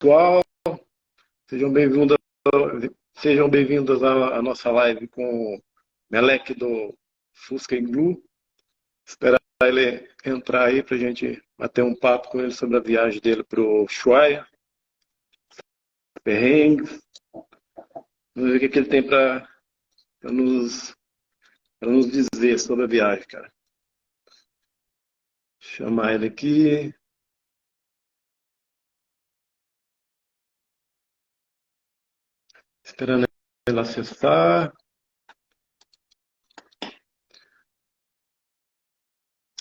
Pessoal, sejam bem-vindos sejam bem-vindos à nossa live com o Meleque do Fusca Iglu. Esperar ele entrar aí para a gente bater um papo com ele sobre a viagem dele para o Ushuaia, perrengues. Vamos ver o que ele tem para nos, pra nos dizer sobre a viagem, cara. Chamar ele aqui. Esperando ele acessar.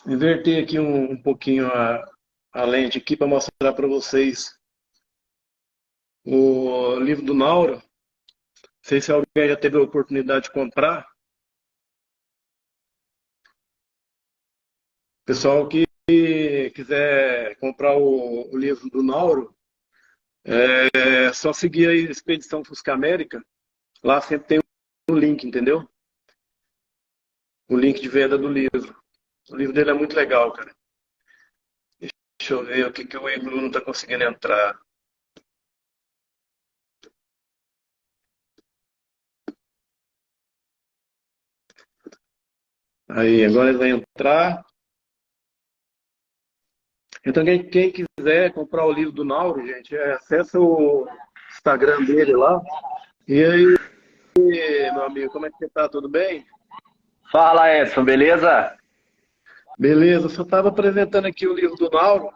Inverter aqui um pouquinho a lente aqui para mostrar para vocês o livro do Nauro. Não sei se alguém já teve a oportunidade de comprar. Pessoal que quiser comprar o livro do Nauro, é só seguir a Expedição Fusca América. Lá sempre tem um link, entendeu? O link de venda do livro. O livro dele é muito legal, cara. Deixa eu ver o que o Iglu não está conseguindo entrar. Aí, agora ele vai entrar. Então, quem quiser comprar o livro do Nauro, gente, acessa o Instagram dele lá. E aí, meu amigo, como é que você tá? Tudo bem? Fala, Edson, beleza? Beleza, eu só estava apresentando aqui o livro do Nauro.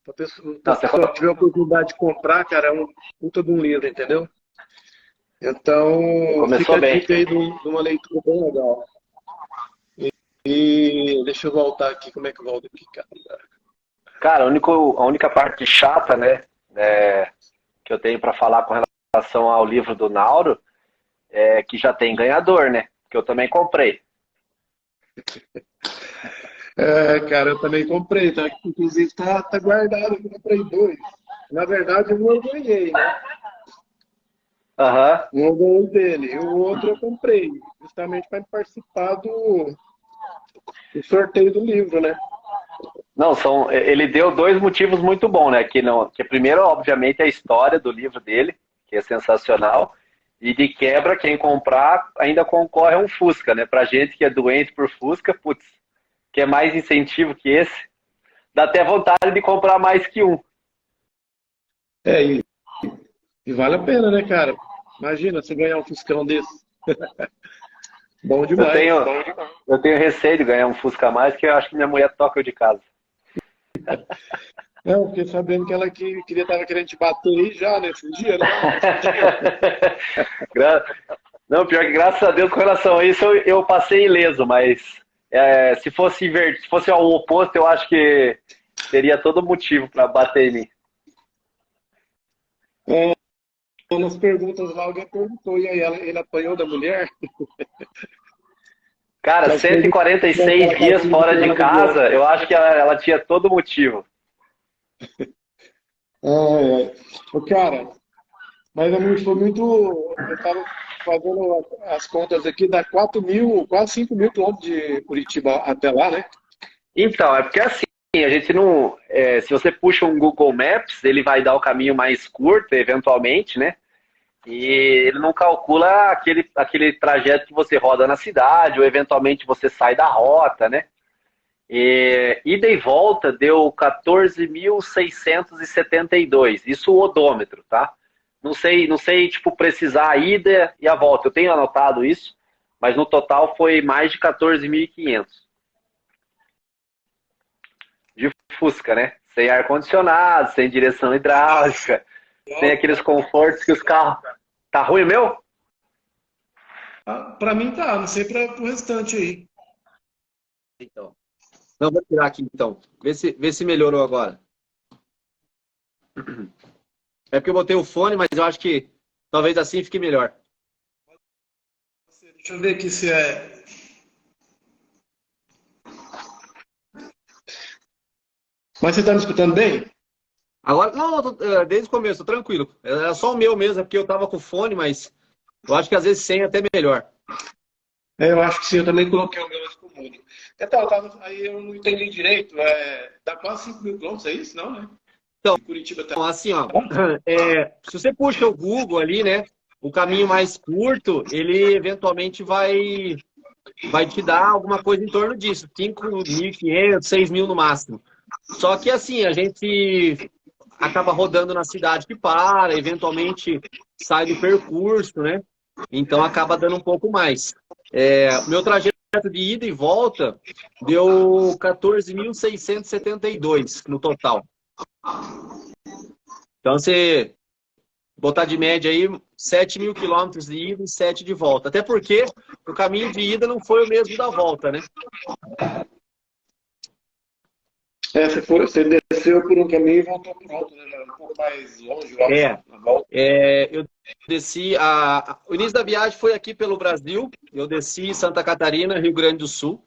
Se a Não, pessoa tiver a oportunidade de comprar, cara, é um puta de um livro, entendeu? você Então, fica começou a bem. dica aí de uma leitura bem legal. E deixa eu voltar aqui, como é que eu volto aqui, cara? Cara, a única parte chata, né, que eu tenho para falar com relação ao livro do Nauro é que já tem ganhador, né? Que eu também comprei. Cara, eu também comprei, tá? Inclusive tá guardado, eu comprei dois. Na verdade, um eu ganhei, né? Aham. Um eu ganhei dele, e o outro eu comprei, justamente para participar do sorteio do livro, né? Não, ele deu dois motivos muito bons, né? Que, não, que primeiro, obviamente, é a história do livro dele, que é sensacional. E de quebra, quem comprar ainda concorre a um Fusca, né? Pra gente que é doente por Fusca, putz, quer mais incentivo que esse? Dá até vontade de comprar mais que um. É, e vale a pena, né, cara? Imagina você ganhar um Fuscão desse. Bom Eu demais. tenho, eu tenho receio de ganhar um Fusca a mais, que eu acho que minha mulher toca eu de casa. Não, fiquei sabendo que ela tava querendo te bater aí já nesse dia, né? Gra- Não, pior que graças a Deus com relação a isso eu passei ileso, mas se fosse se fosse ao oposto, eu acho que teria todo motivo para bater em mim. É, nas perguntas lá, alguém perguntou, e aí ele apanhou da mulher? Cara, Aquelas cento e perguntas quarenta e seis daquela dias cartinha de fora de final do ano. casa, eu acho que ela tinha todo motivo. Cara, mas foi muito. Eu estava fazendo as contas aqui, dá 4 mil, quase 5 mil quilômetros de Curitiba até lá, né? Então, é porque assim, a gente não. Se você puxa um Google Maps, ele vai dar o caminho mais curto, eventualmente, né? E ele não calcula aquele trajeto que você roda na cidade, ou eventualmente você sai da rota, né? Ida e volta deu 14.672. Isso o odômetro, tá? Não sei, tipo, precisar a ida e a volta. Eu tenho anotado isso, mas no total foi mais de 14.500 de Fusca, né? Sem ar-condicionado, sem direção hidráulica, sem aqueles confortos que os carros. Tá ruim meu? Para mim tá, não sei para o restante aí. Então. Não, vou tirar aqui então. Vê se melhorou agora. É porque eu botei o fone, mas eu acho que talvez assim fique melhor. Deixa eu ver aqui se é. Mas você está me escutando bem? Agora, não, desde o começo, tô tranquilo. Era só o meu mesmo, é porque eu tava com fone, mas eu acho que às vezes sem é até melhor. Eu acho que sim, eu também coloquei o meu mais comum. Então, aí eu não entendi direito. Dá quase 5 mil quilômetros, é isso? Não, né? Então, Curitiba tá... assim, ó, se você puxa o Google ali, né, o caminho mais curto, ele eventualmente vai te dar alguma coisa em torno disso, 5.500, 6.000 no máximo. Só que assim, a gente acaba rodando na cidade que para, eventualmente sai do percurso, né? Então acaba dando um pouco mais. Meu trajeto de ida e volta deu 14.672 no total. Então você botar de média aí 7.000 quilômetros de ida e 7 de volta. Até porque o caminho de ida não foi o mesmo da volta, né? Você desceu por um caminho e voltou por outro, né? Um pouco mais longe, eu acho, na volta. Eu desci, o início da viagem foi aqui pelo Brasil, eu desci Santa Catarina, Rio Grande do Sul,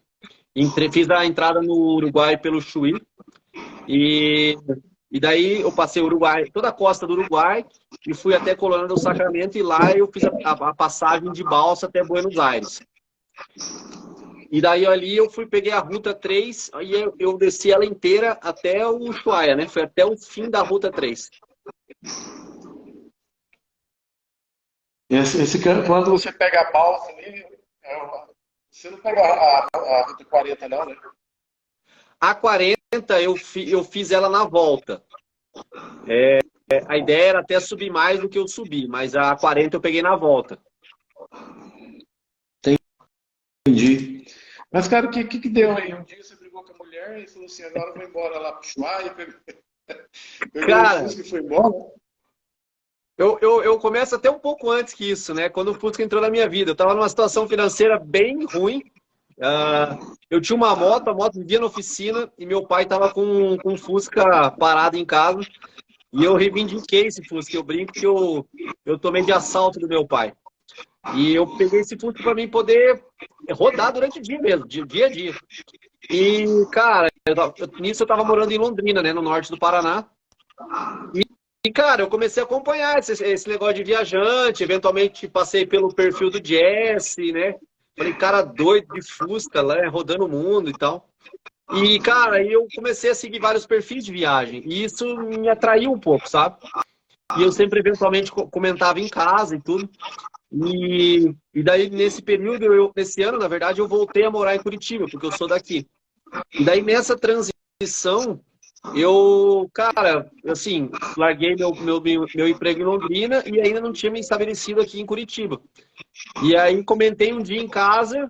fiz a entrada no Uruguai pelo Chuí, e daí eu passei o Uruguai, toda a costa do Uruguai, e fui até Colônia do Sacramento, e lá eu fiz a passagem de balsa até Buenos Aires. E daí ali eu peguei a Ruta 3 e eu desci ela inteira até o Ushuaia, né? Foi até o fim da Ruta 3. Quando você pega a balsa ali, você não pega a Ruta 40 não, né? A 40 eu fiz ela na volta. A ideia era até subir mais do que eu subi, mas a 40 eu peguei na volta. Entendi. Mas, cara, o que deu aí? Um dia você brigou com a mulher e falou assim, agora eu vou embora lá pro Ushuaia, pegou Cara, o Fusca e foi embora? eu começo até um pouco antes que isso, né? Quando o Fusca entrou na minha vida. Eu estava numa situação financeira bem ruim. Eu tinha uma moto, a moto vivia na oficina e meu pai estava com um Fusca parado em casa. E eu reivindiquei esse Fusca. Eu brinco que eu tomei de assalto do meu pai. E eu peguei esse Fusca para mim poder rodar durante o dia mesmo, dia a dia. E, cara, nisso eu estava morando em Londrina, né? No norte do Paraná. E, cara, eu comecei a acompanhar esse negócio de viajante, eventualmente passei pelo perfil do Jesse, né? Falei, cara doido de Fusca, lá, rodando o mundo e tal. E, cara, aí eu comecei a seguir vários perfis de viagem. E isso me atraiu um pouco, sabe? E eu sempre, eventualmente, comentava em casa e tudo. E daí, nesse período, nesse ano, na verdade, eu voltei a morar em Curitiba, porque eu sou daqui. E daí, nessa transição, eu, cara, assim, larguei meu emprego em Londrina e ainda não tinha me estabelecido aqui em Curitiba. E aí comentei um dia em casa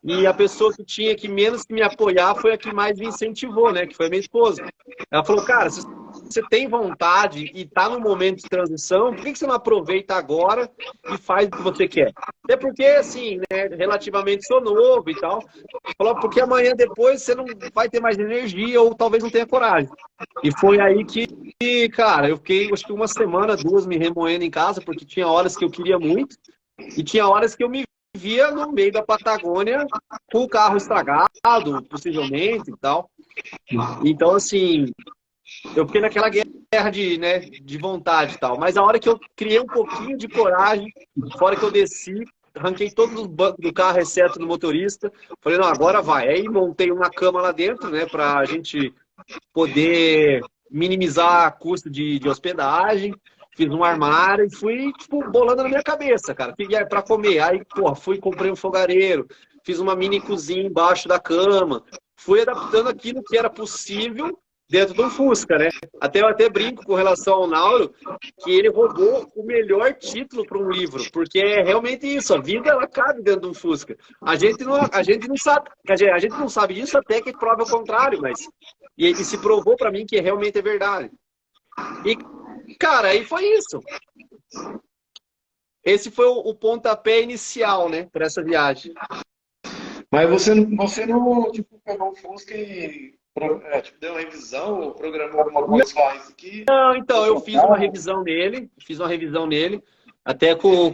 e a pessoa que tinha que menos me apoiar foi a que mais me incentivou, né? Que foi a minha esposa. Ela falou, cara, se você tem vontade e tá no momento de transição, por que você não aproveita agora e faz o que você quer? Até porque, assim, né, relativamente sou novo e tal. Falou, porque amanhã depois você não vai ter mais energia ou talvez não tenha coragem. E foi aí que, cara, eu fiquei, acho que uma semana, duas, me remoendo em casa, porque tinha horas que eu queria muito e tinha horas que eu me via no meio da Patagônia com o carro estragado, possivelmente e tal. Então, assim, eu fiquei naquela guerra de vontade e tal. Mas a hora que eu criei um pouquinho de coragem, fora que eu desci, arranquei todos os bancos do carro, exceto do motorista. Falei, não, agora vai. Aí montei uma cama lá dentro, né, pra gente poder minimizar custo de hospedagem. Fiz um armário e fui, tipo, bolando na minha cabeça, cara. Fiquei pra comer. Aí, porra, comprei um fogareiro, fiz uma mini cozinha embaixo da cama. Fui adaptando aquilo que era possível dentro do Fusca, né? Eu até brinco com relação ao Nauro, que ele roubou o melhor título para um livro, porque é realmente isso, a vida ela cabe dentro do Fusca. A gente não sabe, a gente não sabe disso até que prova o contrário, mas e se provou para mim que realmente é verdade. E, cara, aí foi isso. Esse foi o pontapé inicial, né, para essa viagem. Mas você não tipo, pegou o Fusca e tipo, deu uma revisão ou programou alguma coisa, isso aqui? Não, então, eu fiz uma revisão nele, até com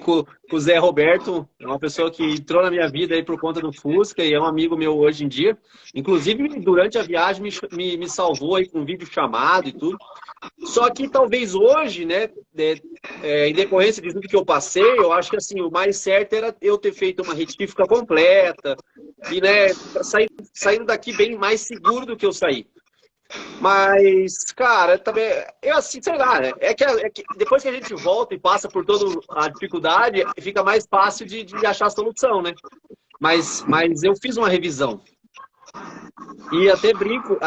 o Zé Roberto, é uma pessoa que entrou na minha vida aí por conta do Fusca e é um amigo meu hoje em dia. Inclusive, durante a viagem, me salvou aí com vídeo chamado e tudo. Só que talvez hoje, né, em decorrência de tudo que eu passei, eu acho que assim, o mais certo era eu ter feito uma retífica completa e, né, saindo daqui bem mais seguro do que eu saí. Mas, cara, também, eu assim, sei lá, é que depois que a gente volta e passa por toda a dificuldade, fica mais fácil de achar a solução, né? Mas eu fiz uma revisão. E até brinco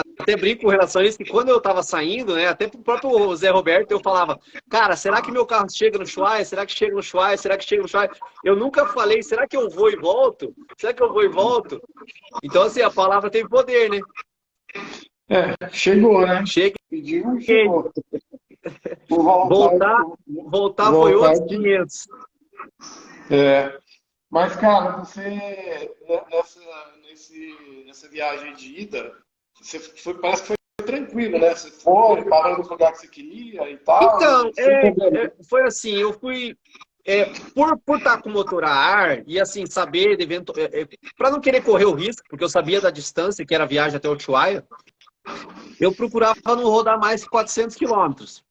com relação a isso, que quando eu tava saindo, né, até pro próprio Zé Roberto, eu falava, cara, será que meu carro chega no Ushuaia? Será que chega no Ushuaia? Será que chega no Ushuaia? Eu nunca falei, será que eu vou e volto? Será que eu vou e volto? Então, assim, a palavra tem poder, né? Chegou, né? Cheguei. Pediu, chegou. Vou voltar, Voltar foi outros 500. Mas, cara, você nessa viagem de ida, parece que foi tranquilo, né? Você foi, parou no lugar que você queria e tal. Então, foi assim, eu fui. Por estar com motor a ar e assim, saber de evento. Para não querer correr o risco, porque eu sabia da distância, que era a viagem até o Ushuaia, eu procurava não rodar mais que 400 quilômetros.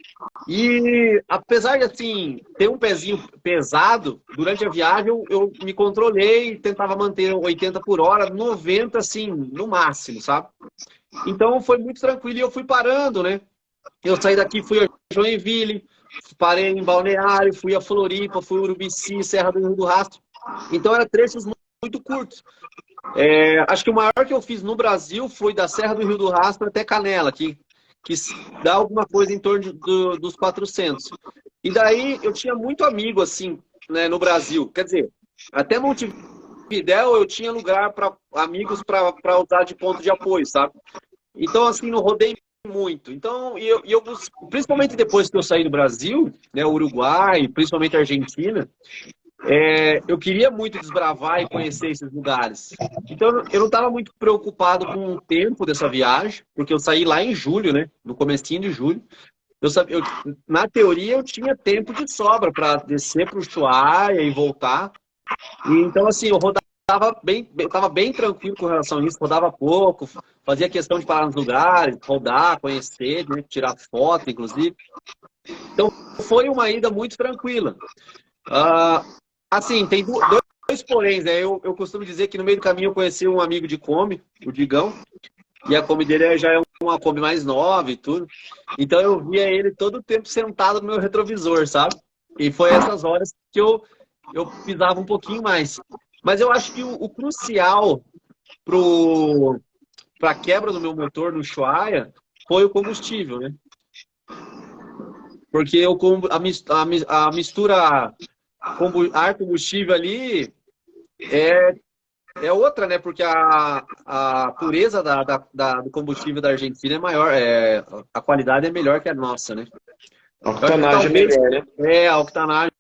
E apesar de assim, ter um pezinho pesado, durante a viagem eu me controlei, tentava manter 80 por hora, 90 assim, no máximo, sabe? Então foi muito tranquilo e eu fui parando, né? Eu saí daqui, fui a Joinville, parei em Balneário, fui a Floripa, fui a Urubici, Serra do Rio do Rastro. Então eram trechos muito curtos. Acho que o maior que eu fiz no Brasil foi da Serra do Rio do Rastro até Canela, que dá alguma coisa em torno dos 400. E daí eu tinha muito amigo, assim, né, no Brasil. Quer dizer, até Montevidéu eu tinha lugar para amigos para usar de ponto de apoio, sabe? Então, assim, não rodei muito. Então, principalmente depois que eu saí do Brasil, né, Uruguai, principalmente Argentina, eu queria muito desbravar e conhecer esses lugares. Então, eu não estava muito preocupado com o tempo dessa viagem, porque eu saí lá em julho, né? No comecinho de julho. Na teoria, eu tinha tempo de sobra para descer para o Ushuaia e voltar. E, então, assim, eu estava bem tranquilo com relação a isso, rodava pouco, fazia questão de parar nos lugares, rodar, conhecer, né? Tirar foto, inclusive. Então, foi uma ida muito tranquila. Assim, tem dois poréns, né? Eu costumo dizer que no meio do caminho eu conheci um amigo de Kombi, o Digão, e a Kombi dele já é uma Kombi mais nova e tudo. Então eu via ele todo o tempo sentado no meu retrovisor, sabe? E foi essas horas que eu pisava um pouquinho mais. Mas eu acho que o crucial para a quebra do meu motor no Ushuaia foi o combustível, né? Porque a mistura ar combustível ali é outra, né? Porque a pureza do combustível da Argentina é maior, a qualidade é melhor que a nossa, né? A octanagem é melhor, né? A octanagem.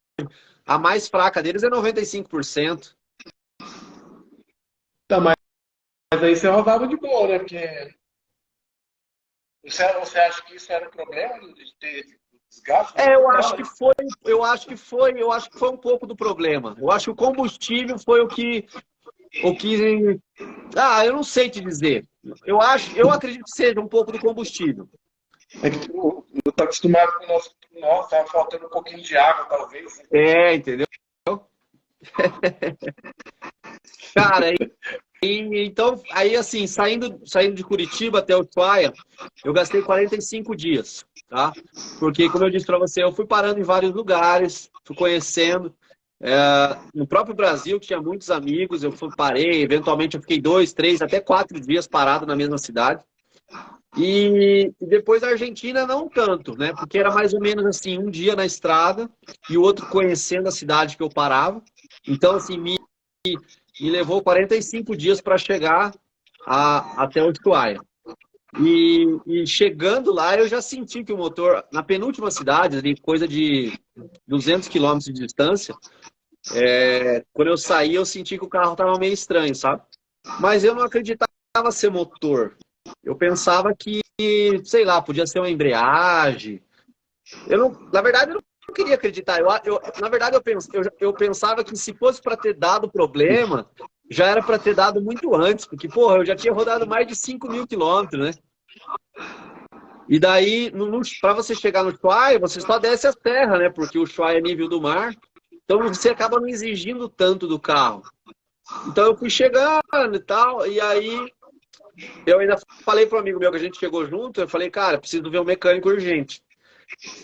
A mais fraca deles é 95%. Tá, mas aí você rodava de boa, né? Porque você acha que isso era um problema de ter desgaste? Eu acho que foi um pouco do problema. Eu acho que o combustível foi o que eu não sei te dizer. Eu acredito que seja um pouco do combustível. É que tu não tá acostumado com o nosso, tava faltando um pouquinho de água, talvez. Entendeu? Cara, então, aí assim, saindo de Curitiba até o Ushuaia, eu gastei 45 dias, tá? Porque, como eu disse para você, eu fui parando em vários lugares, fui conhecendo. No próprio Brasil, que tinha muitos amigos, parei, eventualmente eu fiquei 2, 3, até 4 dias parado na mesma cidade. E depois a Argentina não tanto, né? Porque era mais ou menos assim, um dia na estrada e o outro conhecendo a cidade que eu parava. Então, assim, me levou 45 dias para chegar até o Ushuaia. E chegando lá, eu já senti que o motor, na penúltima cidade, ali, coisa de 200 quilômetros de distância, quando eu saí, eu senti que o carro estava meio estranho, sabe? Mas eu não acreditava ser motor. Eu pensava que, sei lá, podia ser uma embreagem. Na verdade, eu não queria acreditar. Na verdade, eu pensava que se fosse para ter dado problema, já era para ter dado muito antes. Porque, porra, eu já tinha rodado mais de 5.000 quilômetros, né? E daí, para você chegar no Ushuaia, você só desce a terra, né? Porque o Ushuaia é nível do mar. Então, você acaba não exigindo tanto do carro. Então, eu fui chegando e tal, e aí eu ainda falei para um amigo meu que a gente chegou junto, eu falei, cara, preciso ver um mecânico urgente.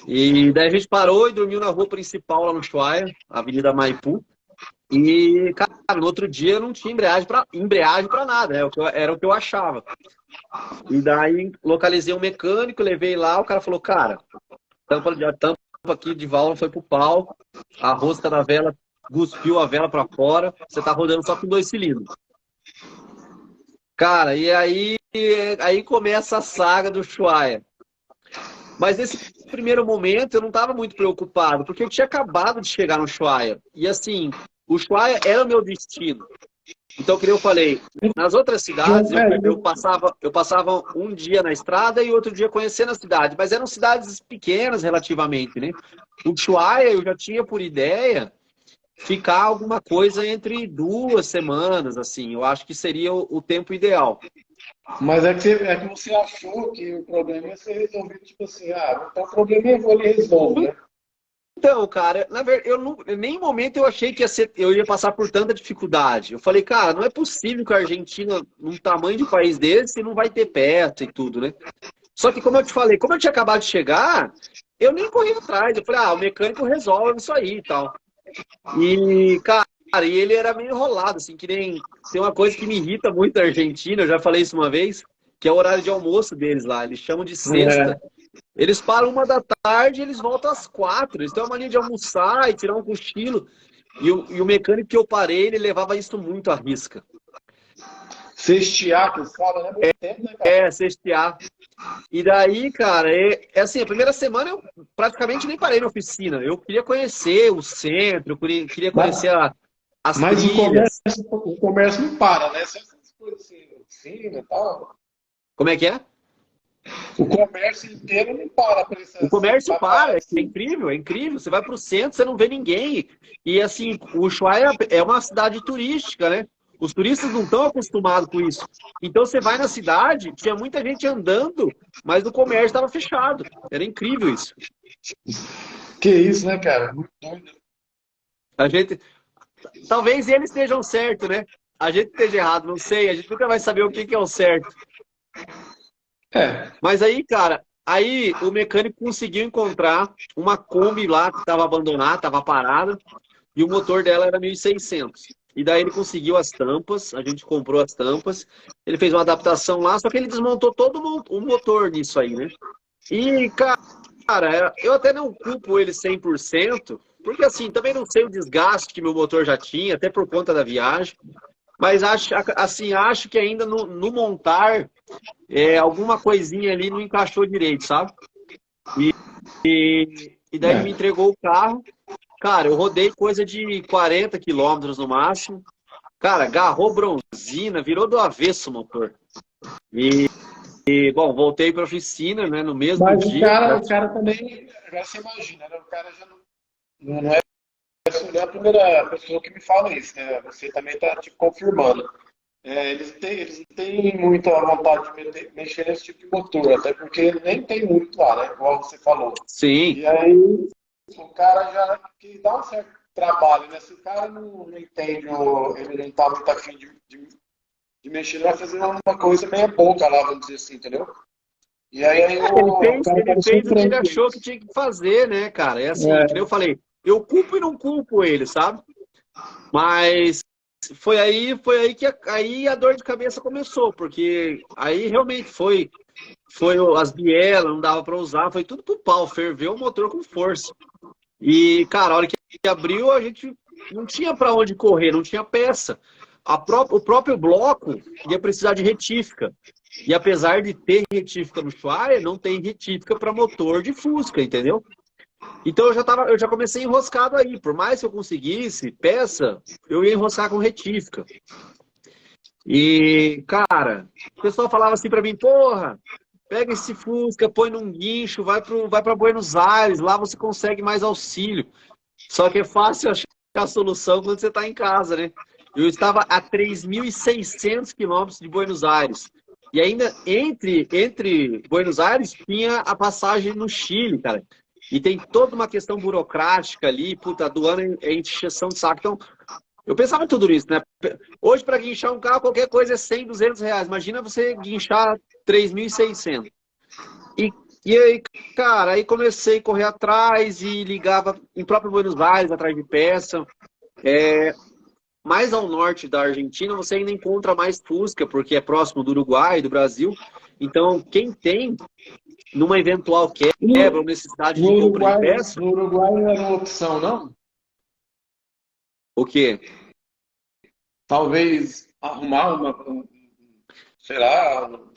E daí a gente parou e dormiu na rua principal lá no Ushuaia, Avenida Maipu. E, cara, no outro dia eu não tinha embreagem pra nada, né? Era o que eu achava. E daí localizei um mecânico, levei lá, o cara falou, cara, tampa aqui de válvula foi pro pau, a rosca da vela cuspiu a vela pra fora, você tá rodando só com 2 cilindros. Cara, e aí começa a saga do Ushuaia. Mas nesse primeiro momento eu não estava muito preocupado, porque eu tinha acabado de chegar no Ushuaia. E assim, o Ushuaia era o meu destino. Então, como eu falei, nas outras cidades eu passava um dia na estrada e outro dia conhecendo a cidade, mas eram cidades pequenas relativamente, né? O Ushuaia eu já tinha por ideia ficar alguma coisa entre 2 semanas, assim. Eu acho que seria o tempo ideal. Mas é que você achou que o problema ia ser resolvido, tipo assim, então o problema eu vou ali resolver, né? Então, cara, na verdade, em nenhum momento eu achei que eu ia passar por tanta dificuldade. Eu falei, cara, não é possível que a Argentina, num tamanho de país desse, não vai ter perto e tudo, né? Só que, como eu te falei, como eu tinha acabado de chegar, eu nem corri atrás. Eu falei, o mecânico resolve isso aí e tal. E, cara, ele era meio enrolado, assim, que nem... Tem uma coisa que me irrita muito na Argentina, eu já falei isso uma vez, que é o horário de almoço deles lá. Eles chamam de sexta. Eles param 1 da tarde e eles voltam às 4. Eles têm uma mania de almoçar e tirar um cochilo. E o mecânico que eu parei, ele levava isso muito à risca. Sextear, que eles falam, né? Muito tempo, né, cara? Sextear. E daí, cara, assim, a primeira semana eu praticamente nem parei na oficina. Eu queria conhecer o centro, eu queria conhecer as Mas trilhas. o comércio não para, né? Essas coisas assim, oficina e tal. Como é que é? O comércio inteiro não para pra essas. O comércio para, é assim. incrível, é incrível. Você vai para o centro, você não vê ninguém. E assim, o Ushuaia é uma cidade turística, né? Os turistas não estão acostumados com isso. Então você vai na cidade, tinha muita gente andando, mas o comércio estava fechado. Era incrível isso. Que isso, né, cara? Muito doido. A gente, talvez eles estejam certo, né? A gente esteja errado, não sei. A gente nunca vai saber o que é o certo. É. Mas aí, cara, aí o mecânico conseguiu encontrar uma Kombi lá que estava abandonada, estava parada, e o motor dela era 1.600. E daí ele conseguiu as tampas, a gente comprou as tampas, ele fez uma adaptação lá, só que ele desmontou todo o motor nisso aí, né? E, cara, eu até não culpo ele 100%, porque assim, também não sei o desgaste que meu motor já tinha, até por conta da viagem, mas acho que ainda no montar, alguma coisinha ali não encaixou direito, sabe? E daí ele me entregou o carro. Cara, eu rodei coisa de 40 quilômetros no máximo. Cara, agarrou bronzina, virou do avesso o motor. Bom, voltei para a oficina, né, no mesmo Mas dia. o cara também, já se imagina, né? O cara já não é a primeira pessoa que me fala isso, né? Você também está te confirmando. Eles não têm muita vontade de mexer nesse tipo de motor, até porque nem tem muito lá, né? Igual você falou. Sim. E aí o cara já que dá um certo trabalho, né? Se o cara não entende, ou ele não tá muito afim de mexer, ele vai fazer uma coisa meia boca lá, vamos dizer assim, entendeu? E aí Ele fez o que ele achou que tinha que fazer, né, cara? É assim, que nem eu falei, eu culpo e não culpo ele, sabe? Mas foi aí que aí a dor de cabeça começou, porque aí realmente foi as bielas, não dava para usar, foi tudo pro pau, ferveu o motor com força. E, cara, a hora que abriu, a gente não tinha para onde correr, não tinha peça. O próprio bloco ia precisar de retífica. E apesar de ter retífica no Ushuaia, não tem retífica para motor de Fusca, entendeu? Então eu já comecei enroscado aí. Por mais que eu conseguisse peça, eu ia enroscar com retífica. E, cara, o pessoal falava assim para mim, porra, pega esse Fusca, põe num guincho, vai para Buenos Aires, lá você consegue mais auxílio. Só que é fácil achar a solução quando você está em casa, né? Eu estava a 3.600 quilômetros de Buenos Aires. E ainda entre Buenos Aires tinha a passagem no Chile, cara. E tem toda uma questão burocrática ali, puta, do ano é encheção de saco. Então, Eu pensava em tudo isso, né? Hoje, para guinchar um carro, qualquer coisa é 100, 200 reais. Imagina você guinchar 3.600. E, e aí, cara, aí comecei a correr atrás e ligava em próprio Buenos Aires, atrás de peça. Mais ao norte da Argentina, você ainda encontra mais Fusca, porque é próximo do Uruguai, do Brasil. Então, quem tem, numa eventual quebra ou necessidade de compra de peça... No Uruguai não era uma opção, não? O quê? Talvez arrumar sei lá, um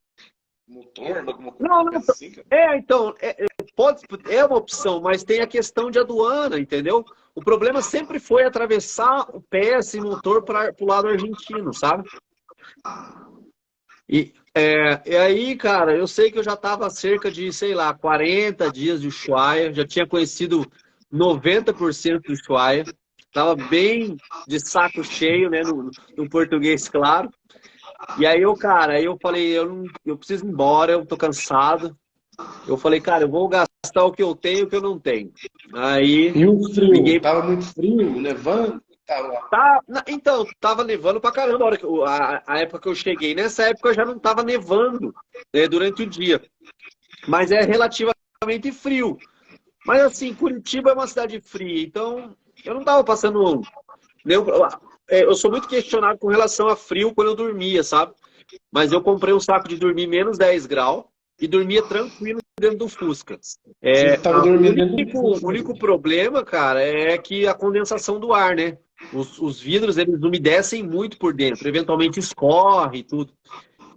motor, alguma Não, não. coisa assim, cara. Então, é uma opção, mas tem a questão de aduana, entendeu? O problema sempre foi atravessar o PS e motor para o lado argentino, sabe? E aí, cara, eu sei que eu já estava há cerca de, sei lá, 40 dias de Ushuaia, já tinha conhecido 90% do Ushuaia, estava bem de saco cheio, né, no português, claro. E aí, eu falei, eu preciso ir embora, eu tô cansado. Eu falei, cara, eu vou gastar o que eu tenho e o que eu não tenho. Aí, E o frio? liguei. Tava muito frio, nevando? Tava... Então, tava nevando pra caramba a época que eu cheguei. Nessa época já não tava nevando, né, durante o dia. Mas é relativamente frio. Mas assim, Curitiba é uma cidade fria, então eu não tava passando... Eu sou muito questionado com relação a frio quando eu dormia, sabe? Mas eu comprei um saco de dormir menos 10 graus e dormia tranquilo dentro do Fusca. Você tava dormindo dentro do Fusca. O único problema, cara, é que a condensação do ar, né? Os vidros, eles umedecem muito por dentro, eventualmente escorre e tudo.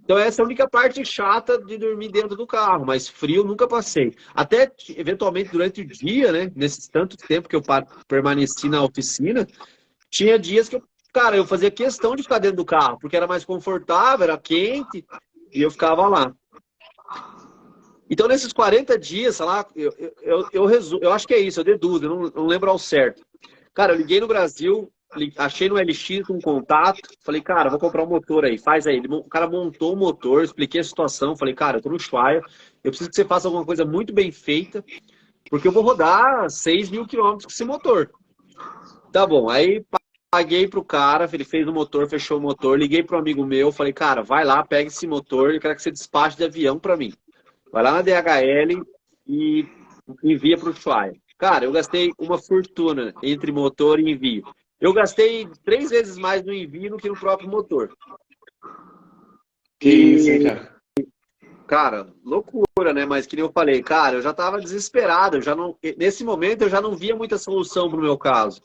Então essa é a única parte chata de dormir dentro do carro, mas frio nunca passei. Até, eventualmente, durante o dia, né? Nesses tanto tempo que eu permaneci na oficina, tinha dias que eu fazia questão de ficar dentro do carro, porque era mais confortável, era quente, e eu ficava lá. Então, nesses 40 dias, sei lá, eu acho que é isso, eu deduzo, eu não lembro ao certo. Cara, eu liguei no Brasil, achei no LX um contato, falei, cara, vou comprar um motor aí, faz aí. O cara montou o motor, expliquei a situação, falei, cara, eu tô no Ushuaia, eu preciso que você faça alguma coisa muito bem feita, porque eu vou rodar 6.000 quilômetros com esse motor. Tá bom, aí paguei pro cara, ele fez o motor, fechou o motor, liguei pro amigo meu, falei, cara, vai lá, pega esse motor, eu quero que você despache de avião pra mim. Vai lá na DHL e envia pro Ushuaia. Cara, eu gastei uma fortuna entre motor e envio. Eu gastei 3 vezes mais no envio do que no próprio motor. Que isso, hein, cara? Cara, loucura, né? Mas que nem eu falei, cara, eu já tava desesperado. Nesse momento eu já não via muita solução pro meu caso.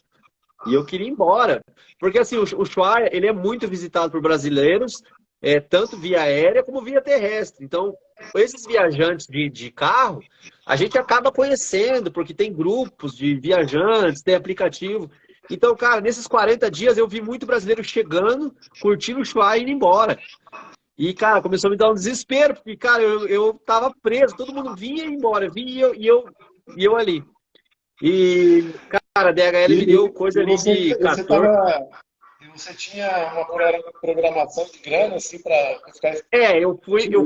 E eu queria ir embora. Porque assim, o Ushuaia, ele é muito visitado por brasileiros, tanto via aérea como via terrestre. Então, esses viajantes de carro, a gente acaba conhecendo, porque tem grupos de viajantes, tem aplicativo. Então, cara, nesses 40 dias eu vi muito brasileiro chegando, curtindo o Ushuaia e indo embora. E, cara, começou a me dar um desespero, porque, cara, eu tava preso, todo mundo vinha e ia embora, vinha e eu ali. E, cara, a DHL me deu coisa ali de 14... Você tinha uma programação de grana, assim, para ficar... Eu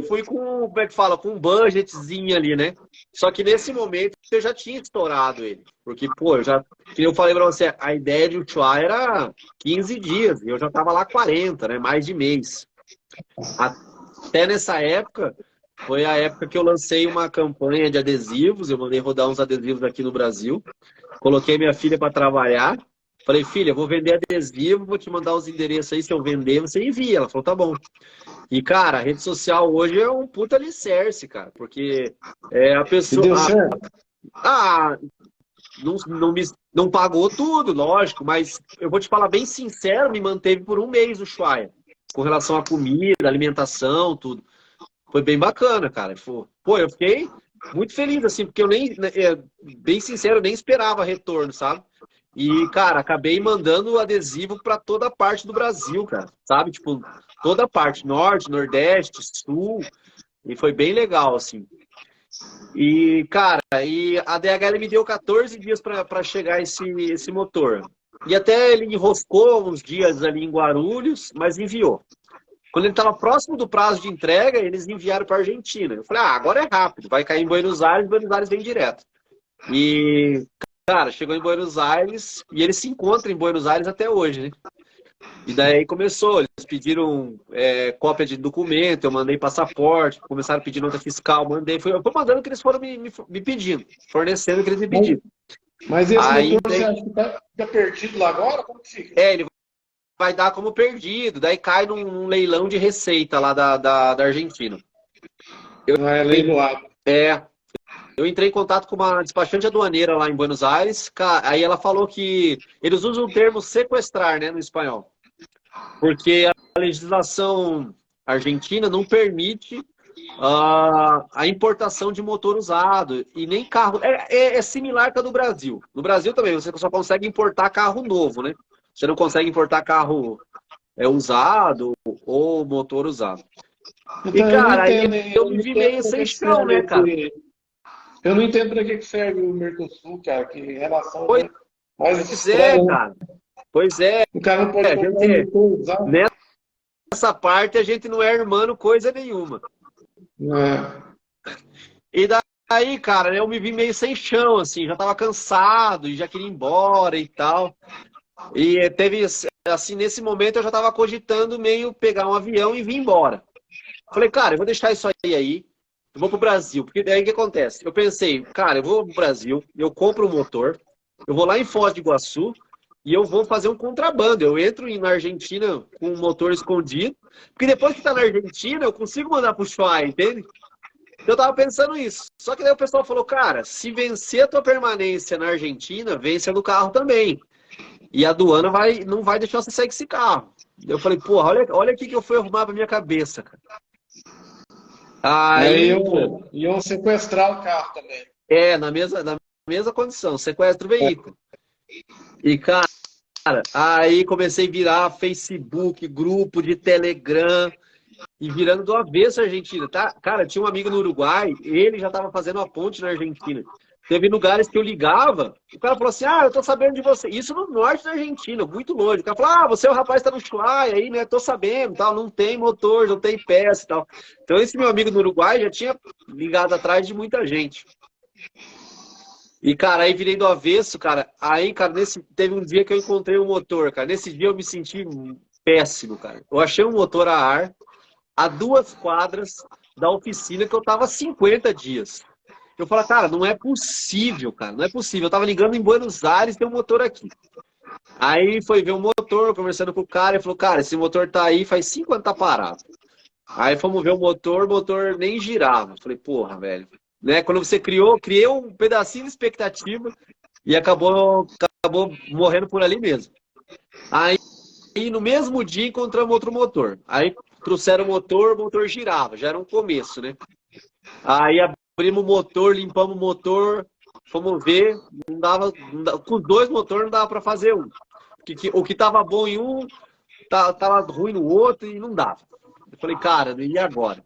fui com, como é que fala, com um budgetzinho ali, né? Só que nesse momento eu já tinha estourado ele. Porque, pô, eu falei pra você, a ideia de Ushuaia era 15 dias, e eu já tava lá 40, né? Mais de mês. Até nessa época, foi a época que eu lancei uma campanha de adesivos, eu mandei rodar uns adesivos aqui no Brasil, coloquei minha filha para trabalhar, falei, filha, eu vou vender adesivo, vou te mandar os endereços aí, se eu vender, você envia. Ela falou, tá bom. E, cara, a rede social hoje é um puta alicerce, cara, porque a pessoa... Deu certo? Não pagou tudo, lógico, mas eu vou te falar bem sincero, me manteve por um mês o Ushuaia, com relação à comida, alimentação, tudo. Foi bem bacana, cara. Pô, eu fiquei muito feliz, assim, porque eu bem sincero, eu nem esperava retorno, sabe? E, cara, acabei mandando adesivo para toda parte do Brasil, cara, sabe? Tipo, toda parte, norte, nordeste, sul, e foi bem legal, assim. E, cara, a DHL me deu 14 dias para chegar esse motor. E até ele enroscou uns dias ali em Guarulhos, mas enviou. Quando ele estava próximo do prazo de entrega, eles enviaram para a Argentina. Eu falei, agora é rápido, vai cair em Buenos Aires vem direto. E, cara, chegou em Buenos Aires e ele se encontra em Buenos Aires até hoje, né? E daí começou, eles pediram cópia de documento, eu mandei passaporte, começaram a pedir nota fiscal, mandei, eu fui mandando o que eles foram me pedindo, fornecendo o que eles me pediram. Mas esse Aí, motor, você acha que fica perdido lá agora? Como que fica? ele vai dar como perdido, daí cai num leilão de receita lá da Argentina. Não é leiloado. Eu entrei em contato com uma despachante aduaneira lá em Buenos Aires, aí ela falou que eles usam o termo sequestrar, né, no espanhol. Porque a legislação argentina não permite a importação de motor usado e nem carro. É similar com a do Brasil. No Brasil também, você só consegue importar carro novo, né? Você não consegue importar carro usado ou motor usado. Então, E, cara, aí eu eu não me vi entendo meio pra sem que chão, né, serve cara? eu não entendo para que serve o Mercosul, cara, que relação Pois mais é, estranha, né? cara. Pois é, O cara não pode comprar um gente, motor usado. nessa parte a gente não é irmão coisa nenhuma. É. E daí, cara, eu me vi meio sem chão, assim, já tava cansado e já queria ir embora e tal. E teve, assim, nesse momento eu já tava cogitando meio pegar um avião e vir embora. Falei, cara, eu vou deixar isso aí, eu vou pro Brasil. Porque daí o que acontece? Eu pensei, cara, eu vou pro Brasil, eu compro um motor, eu vou lá em Foz do Iguaçu e eu vou fazer um contrabando. Eu entro na Argentina com um motor escondido, porque depois que tá na Argentina eu consigo mandar pro Ushuaia, entende? Eu tava pensando isso. Só que daí o pessoal falou, cara, se vencer a tua permanência na Argentina, vence a do carro também. E a aduana não vai deixar você sair com esse carro. Eu falei, porra, olha aqui que eu fui arrumar pra minha cabeça, cara. Aí Aí, pô, iam sequestrar o carro também. na mesma condição, sequestro o veículo. E, cara, aí comecei a virar Facebook, grupo de Telegram, e virando do avesso a Argentina, tá? Cara, tinha um amigo no Uruguai, ele já tava fazendo a ponte na Argentina. Teve lugares que eu ligava, o cara falou assim, eu tô sabendo de você. Isso no norte da Argentina, muito longe. O cara falou, você é o rapaz que tá no Ushuaia aí, né? Tô sabendo, tal, não tem motor, não tem peça e tal. Então esse meu amigo no Uruguai já tinha ligado atrás de muita gente. E, cara, aí virei do avesso, cara. Aí, cara, teve um dia que eu encontrei um motor, cara. Nesse dia eu me senti péssimo, cara. Eu achei um motor a ar a 2 quadras da oficina que eu tava há 50 dias. Eu falei, cara, não é possível, cara, não é possível. Eu tava ligando em Buenos Aires, tem um motor aqui. Aí foi ver o motor, conversando com o cara, ele falou, cara, esse motor tá aí, faz 5 anos que tá parado. Aí fomos ver o motor nem girava. Eu falei, porra, velho. Né? Quando você criei um pedacinho de expectativa e acabou morrendo por ali mesmo. Aí no mesmo dia encontramos outro motor. Aí trouxeram o motor girava, já era um começo, né? Aí abrimos o motor, limpamos o motor, fomos ver, com os 2 motores não dava para fazer um. O que tava bom em um, tava ruim no outro e não dava. Eu falei, cara, e agora?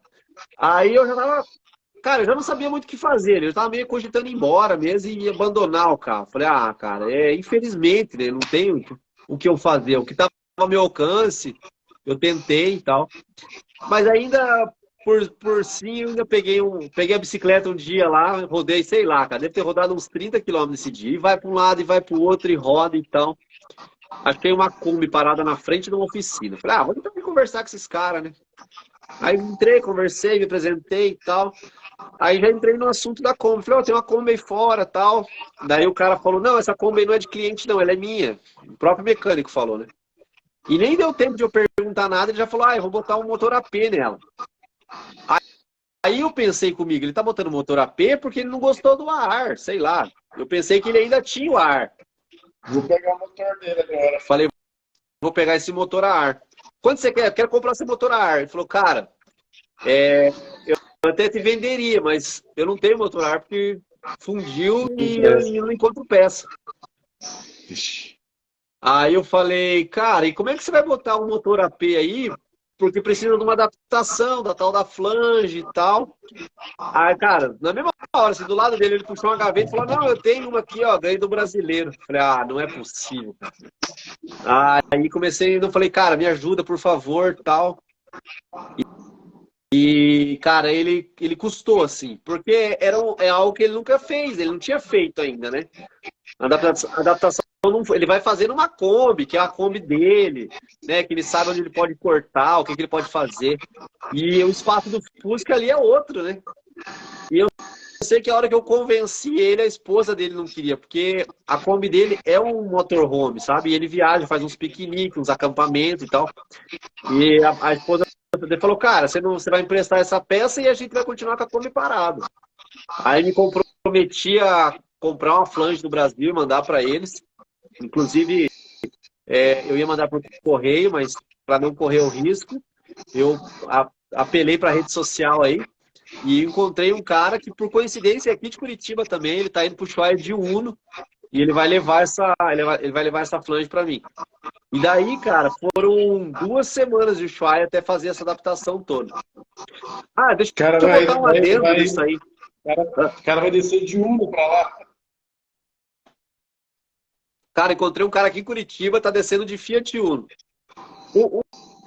Aí eu já tava, cara, eu já não sabia muito o que fazer, né? Eu tava meio cogitando ir embora mesmo e abandonar o carro. Falei, cara, infelizmente, né? Não tenho o que eu fazer. O que tava ao meu alcance, eu tentei e tal. Mas ainda, por sim, eu ainda peguei a bicicleta um dia lá, rodei, sei lá, cara, deve ter rodado uns 30 quilômetros esse dia. E vai para um lado e vai para o outro e roda e tal. Achei uma Kombi parada na frente de uma oficina. Falei, vou tentar conversar com esses caras, né? Aí entrei, conversei, me apresentei e tal. Aí já entrei no assunto da Kombi. Falei, tem uma Kombi aí fora e tal. Daí o cara falou, não, essa Kombi aí não é de cliente não, ela é minha. O próprio mecânico falou, né? E nem deu tempo de eu perguntar nada, ele já falou, eu vou botar um motor AP nela. Aí eu pensei comigo, ele tá botando motor AP porque ele não gostou do ar, sei lá. Eu pensei que ele ainda tinha o ar. Vou pegar o motor dele agora. Falei, vou pegar esse motor a ar. Quanto você quer? Eu quero comprar esse motor a ar. Ele falou, cara, eu até te venderia, mas eu não tenho motor a ar porque fundiu e eu não encontro peça. Aí eu falei, cara, e como é que você vai botar um motor AP aí? Porque precisa de uma adaptação da tal da flange e tal. Aí, cara, na mesma hora, assim, do lado dele, ele puxou uma gaveta e falou, não, eu tenho uma aqui, ó, ganhei do brasileiro. Falei, não é possível, cara. Aí comecei, eu falei, cara, me ajuda, por favor, tal. E, cara, ele custou, assim, porque é algo que ele nunca fez, ele não tinha feito ainda, né? Adaptação ele vai fazer numa Kombi, que é a Kombi dele, né? Que ele sabe onde ele pode cortar, o que ele pode fazer. E o espaço do Fusca ali é outro, né? E eu sei que a hora que eu convenci ele, a esposa dele não queria, porque a Kombi dele é um motorhome, sabe? E ele viaja, faz uns piqueniques, uns acampamentos e tal. E a esposa dele falou, cara, você vai emprestar essa peça e a gente vai continuar com a Kombi parado. Aí me comprometi a comprar uma flange do Brasil e mandar para eles. Inclusive, eu ia mandar por correio, mas para não correr o risco, eu apelei para a rede social aí e encontrei um cara que, por coincidência, é aqui de Curitiba também. Ele está indo para o Ushuaia de Uno e ele vai levar essa flange para mim. E daí, cara, foram 2 semanas de Ushuaia até fazer essa adaptação toda. Ah, deixa eu botar um adendo nisso aí. O cara vai descer de Uno para lá. Cara, encontrei um cara aqui em Curitiba, tá descendo de Fiat Uno. O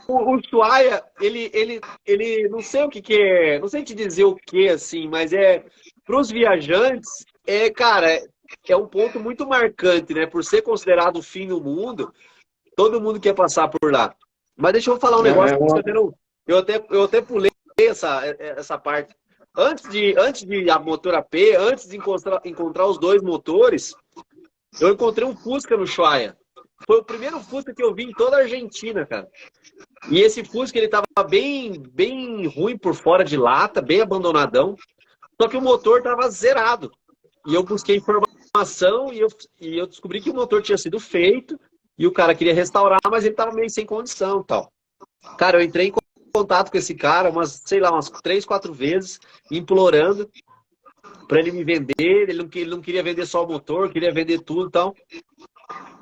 Ushuaia, ele não sei o que é, não sei te dizer o que, assim, mas para os viajantes, cara, é um ponto muito marcante, né? Por ser considerado o fim do mundo, todo mundo quer passar por lá. Mas deixa eu falar um negócio, eu até pulei essa parte. Antes de a motor AP, antes de encontrar os 2 motores, eu encontrei um Fusca no Ushuaia. Foi o primeiro Fusca que eu vi em toda a Argentina, cara. E esse Fusca, ele tava bem ruim por fora de lata, bem abandonadão. Só que o motor tava zerado. E eu busquei informação e eu descobri que o motor tinha sido feito e o cara queria restaurar, mas ele tava meio sem condição e tal. Cara, eu entrei em contato com esse cara umas 3, 4 vezes, implorando para ele me vender. Ele não queria vender só o motor, queria vender tudo e tal.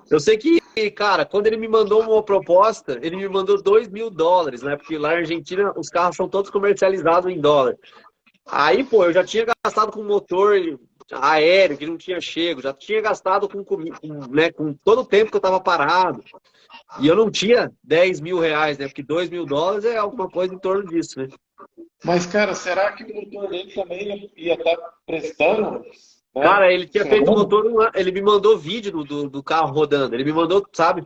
Eu sei que, cara, quando ele me mandou uma proposta, ele me mandou $2.000, né? Porque lá na Argentina os carros são todos comercializados em dólar. Aí, pô, eu já tinha gastado com motor aéreo, que não tinha chego, já tinha gastado com todo o tempo que eu tava parado. E eu não tinha R$10.000, né? Porque $2.000 é alguma coisa em torno disso, né? Mas, cara, será que o motor dele também ia estar prestando? Né? Cara, ele tinha feito o motor, ele me mandou vídeo do carro rodando, ele me mandou, sabe?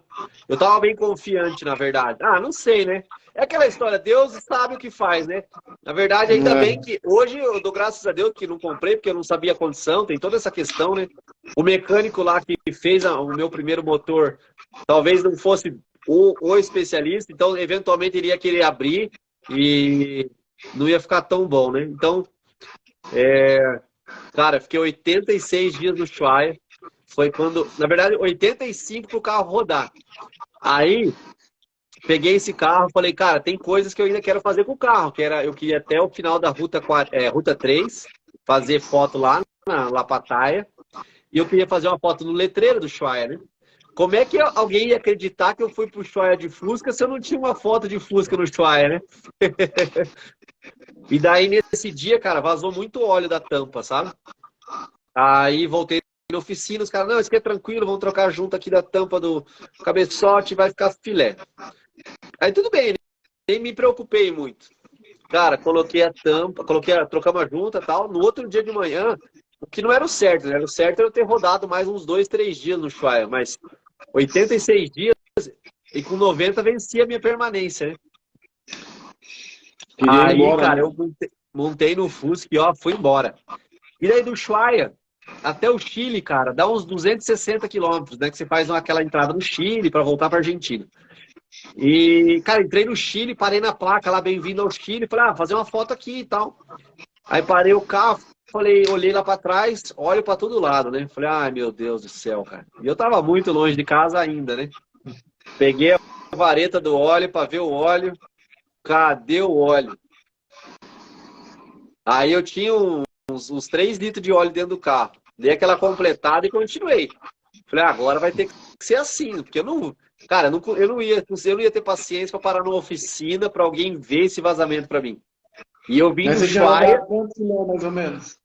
Eu tava bem confiante, na verdade. Ah, não sei, né? É aquela história, Deus sabe o que faz, né? Na verdade, ainda bem que hoje eu dou graças a Deus que não comprei, porque eu não sabia a condição, tem toda essa questão, né? O mecânico lá que fez o meu primeiro motor, talvez não fosse o especialista, então eventualmente iria querer abrir e não ia ficar tão bom, né? Então, cara, fiquei 86 dias no Ushuaia. Foi quando, na verdade, 85 para o carro rodar. Aí, peguei esse carro, falei, cara, tem coisas que eu ainda quero fazer com o carro, eu queria até o final da Ruta 3, fazer foto lá na Lapataia, e eu queria fazer uma foto no letreiro do Ushuaia, né? Como é que alguém ia acreditar que eu fui pro Ushuaia de Fusca se eu não tinha uma foto de Fusca no Ushuaia, né? E daí, nesse dia, cara, vazou muito óleo da tampa, sabe? Aí voltei na oficina, os caras, não, isso aqui é tranquilo, vamos trocar junto aqui da tampa do cabeçote, vai ficar filé. Aí tudo bem, nem me preocupei muito. Cara, coloquei a tampa, trocamos a junta e tal. No outro dia de manhã, o que não era o certo, né? O certo era eu ter rodado mais uns 2, 3 dias no Ushuaia, mas 86 dias e com 90 vencia a minha permanência, né? Aí, embora, cara, né? Eu montei no Fusca e ó, fui embora. E daí do Ushuaia até o Chile, cara, dá uns 260 quilômetros, né? Que você faz aquela entrada no Chile para voltar para Argentina. E, cara, entrei no Chile, parei na placa lá, bem-vindo ao Chile, falei, fazer uma foto aqui e tal. Aí parei o carro, olhei lá para trás, olho para todo lado, né? Falei, ai meu Deus do céu, cara. E eu tava muito longe de casa ainda, né? Peguei a vareta do óleo para ver o óleo. Cadê o óleo? Aí eu tinha uns 3 litros de óleo dentro do carro. Dei aquela completada e continuei. Falei, agora vai ter que ser assim, porque eu não... Cara, eu não ia ter paciência para parar numa oficina para alguém ver esse vazamento para mim. E eu vim do Ushuaia... Quantos quilômetros, mais ou menos?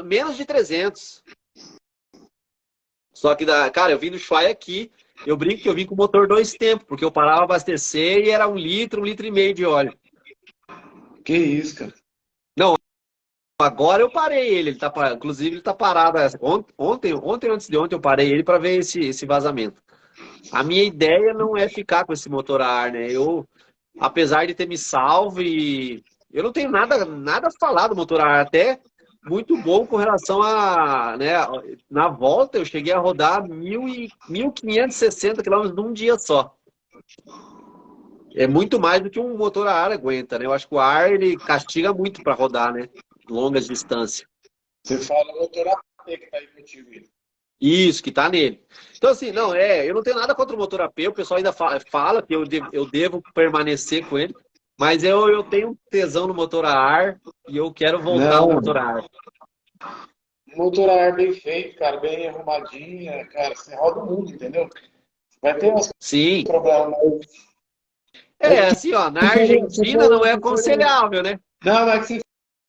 Menos de 300. Só que, cara, eu vim do Ushuaia aqui, eu brinco que eu vim com o motor 2 tempos, porque eu parava abastecer e era 1 litro, 1,5 litros de óleo. Que isso, cara. Não, agora eu parei ele. Inclusive, ele tá parado. Ontem, antes de ontem, eu parei ele para ver esse vazamento. A minha ideia não é ficar com esse motor a ar, né? Apesar de ter me salvo, eu não tenho nada a falar do motor a ar, até muito bom com relação a, né, na volta eu cheguei a rodar 1.560 quilômetros num dia só. É muito mais do que um motor a ar aguenta, né? Eu acho que o ar, ele castiga muito para rodar, né? Longas distâncias. Você fala o motor AP que tá aí contigo. Isso, que tá nele. Então, assim, eu não tenho nada contra o motor AP, o pessoal ainda fala que eu devo permanecer com ele, mas eu tenho tesão no motor a ar e eu quero voltar ao motor a ar. Motor a ar bem feito, cara, bem arrumadinha, cara, você roda o mundo, entendeu? Vai ter uns Sim. problemas. Assim, ó, na Argentina não é aconselhável, né? Não, mas que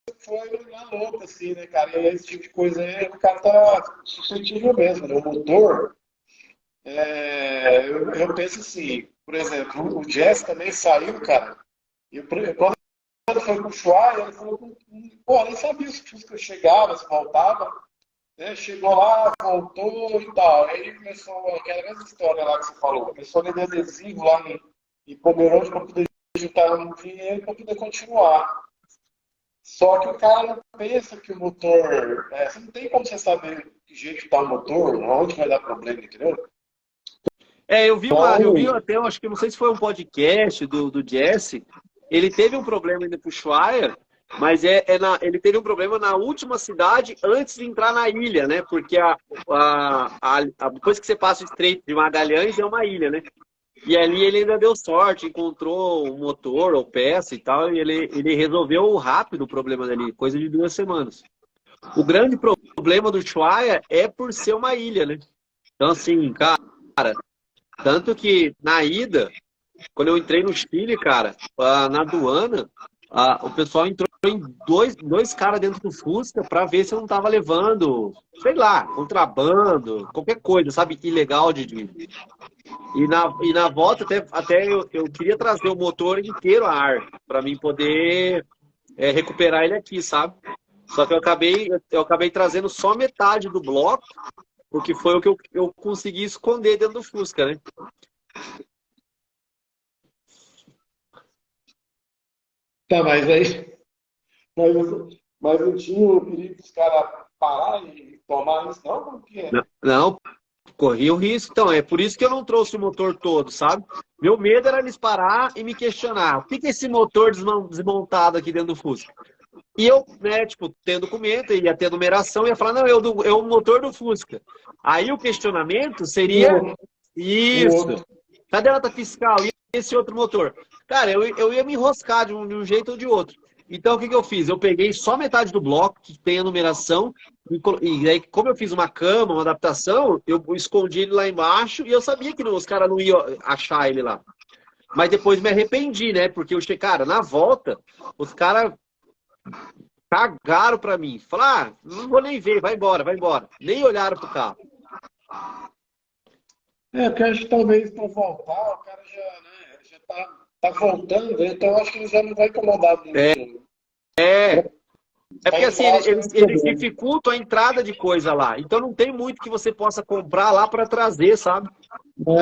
você foi na louca, assim, né, cara? E esse tipo de coisa aí, o cara tá suscetível mesmo, né? O motor, eu penso assim, por exemplo, o Jazz também saiu, cara, e quando ele foi pro Ushuaia, ele falou, pô, nem sabia se Fusca chegava, se voltava, né? Chegou lá, voltou e tal. Aí começou aquela mesma história lá que você falou, começou a vender adesivo lá em Pomerode para poder juntar um dinheiro para poder continuar. Só que o cara não pensa que o motor. Você não tem como você saber que jeito está o motor, onde vai dar problema, entendeu? Eu vi até, eu acho que não sei se foi um podcast do Jesse. Ele teve um problema indo pro Ushuaia, mas ele teve um problema na última cidade antes de entrar na ilha, né? Porque depois que você passa o Estreito de Magalhães é uma ilha, né? E ali ele ainda deu sorte, encontrou um motor ou peça e tal, e ele resolveu rápido o problema dali, coisa de 2 semanas. O grande problema do Ushuaia é por ser uma ilha, né? Então, assim, cara, tanto que na ida, quando eu entrei no Chile, cara, na aduana, o pessoal entrou em dois caras dentro do Fusca para ver se eu não tava levando, sei lá, contrabando, qualquer coisa, sabe, ilegal de. E na volta, até eu queria trazer o motor inteiro a ar, para mim poder recuperar ele aqui, sabe? Só que eu acabei trazendo só metade do bloco, porque foi o que eu consegui esconder dentro do Fusca, né? Tá, mas aí. Mas não tinha o perigo dos caras parar e tomar isso, não? Porque... Não, corri o risco. Então, é por isso que eu não trouxe o motor todo, sabe? Meu medo era eles parar e me questionar. O que é esse motor desmontado aqui dentro do Fusca? E eu, né, tipo, tendo documento, ia ter numeração, ia falar, não, é o motor do Fusca. Aí o questionamento seria isso. Cadê a nota fiscal? E esse outro motor? Cara, eu ia me enroscar de um jeito ou de outro. Então, o que eu fiz? Eu peguei só metade do bloco, que tem a numeração, e aí, como eu fiz uma cama, uma adaptação, eu escondi ele lá embaixo, e eu sabia que os caras não iam achar ele lá. Mas depois me arrependi, né? Porque eu cheguei, cara, na volta, os caras cagaram pra mim. Falaram, não vou nem ver, vai embora, vai embora. Nem olharam pro carro. Porque acho que talvez para voltar, o cara já tá voltando, então eu acho que ele já não vai incomodar muito. É porque assim, eles dificultam a entrada de coisa lá. Então não tem muito que você possa comprar lá para trazer, sabe? Não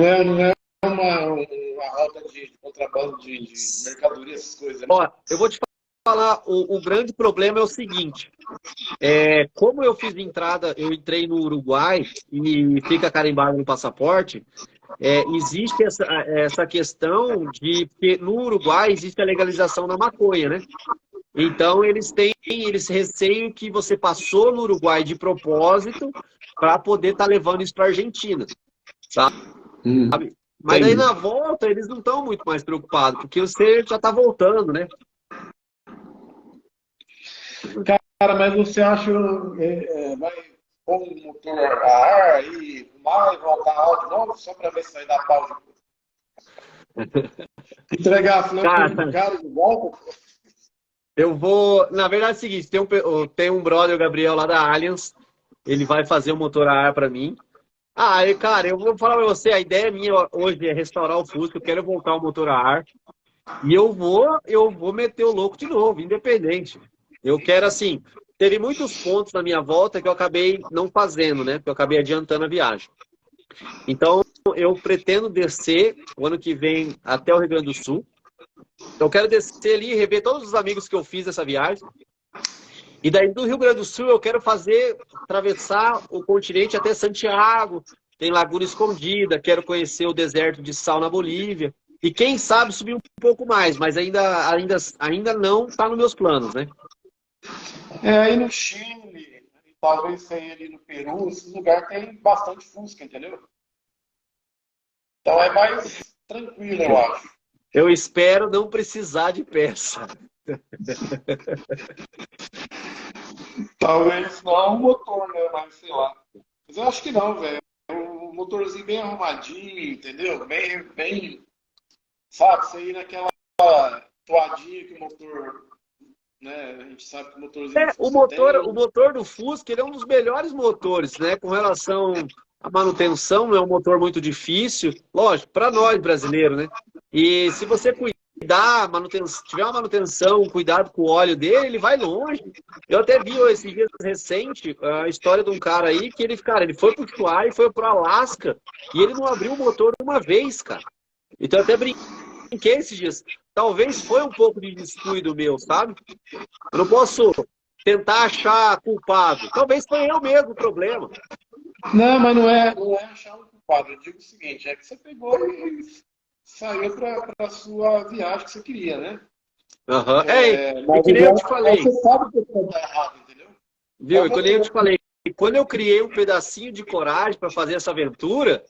é uma rota de contrabando de mercadoria, essas coisas. Né? Ó, eu vou te falar, o grande problema é o seguinte. Como eu fiz entrada, eu entrei no Uruguai e fica carimbado no passaporte, existe essa questão de que no Uruguai existe a legalização da maconha, né? Então eles receiam que você passou no Uruguai de propósito para poder estar levando isso para a Argentina, sabe? Mas aí na volta eles não estão muito mais preocupados, porque você já está voltando, né? Cara, mas você acha vai pôr um motor a ar e mais voltar áudio novo só para ver se vai dar pausa? Entregar a flor pro cara de volta? Eu vou... Na verdade é o seguinte, tem um brother, o Gabriel, lá da Allianz, ele vai fazer o motor a ar para mim. Cara, eu vou falar para você, a ideia minha hoje é restaurar o Fusca, eu quero voltar o motor a ar. E eu vou meter o louco de novo, independente. Eu quero, assim, teve muitos pontos na minha volta que eu acabei não fazendo, né? Porque eu acabei adiantando a viagem. Então, eu pretendo descer o ano que vem até o Rio Grande do Sul. Então, eu quero descer ali e rever todos os amigos que eu fiz nessa viagem. E daí, do Rio Grande do Sul, eu quero atravessar o continente até Santiago. Tem Laguna Escondida, quero conhecer o deserto de sal na Bolívia. E quem sabe subir um pouco mais, mas ainda não está nos meus planos, né? Aí no Chile, e talvez sair ali no Peru, esses lugares tem bastante Fusca, entendeu? Então é mais tranquilo, eu acho. Eu espero não precisar de peça. Talvez não o motor, né? Mas sei lá. Mas eu acho que não, velho. Um motorzinho bem arrumadinho, entendeu? Bem, sabe? Você ir naquela toadinha que o motor, né? A gente sabe que o motorzinho O motor do Fusca, ele é um dos melhores motores, né? Com relação à manutenção, não é um motor muito difícil. Lógico, para nós brasileiros, né? E se você cuidar, tiver uma manutenção, cuidado com o óleo dele, ele vai longe. Eu até vi esse dia recente a história de um cara aí que ele foi pro Ushuaia e foi pro Alasca e ele não abriu o motor uma vez, cara. Então eu até brinquei esses dias. Talvez foi um pouco de descuido meu, sabe? Eu não posso tentar achar culpado. Talvez foi eu mesmo o problema. Não, mas não é achar um culpado. Eu digo o seguinte, é que você pegou e saiu para a sua viagem que você queria, né? Uhum. E que nem eu te falei. Você sabe que está errado, entendeu? Viu? E que nem eu te falei. Quando eu criei um pedacinho de coragem para fazer essa aventura,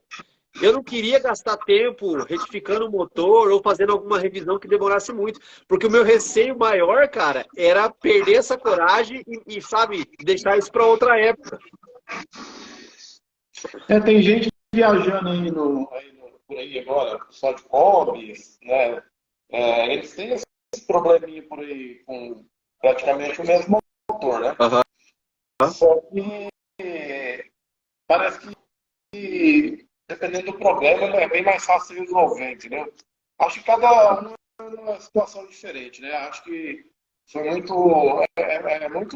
eu não queria gastar tempo retificando o motor ou fazendo alguma revisão que demorasse muito. Porque o meu receio maior, cara, era perder essa coragem e sabe, deixar isso para outra época. Tem gente viajando aí por aí agora, só de combis, né? Eles têm esse probleminha por aí com praticamente o mesmo motor, né? Uhum. Só que parece que dependendo do problema é bem mais fácil de resolver, entendeu? Acho que cada um é uma situação diferente, né? Acho que foi muito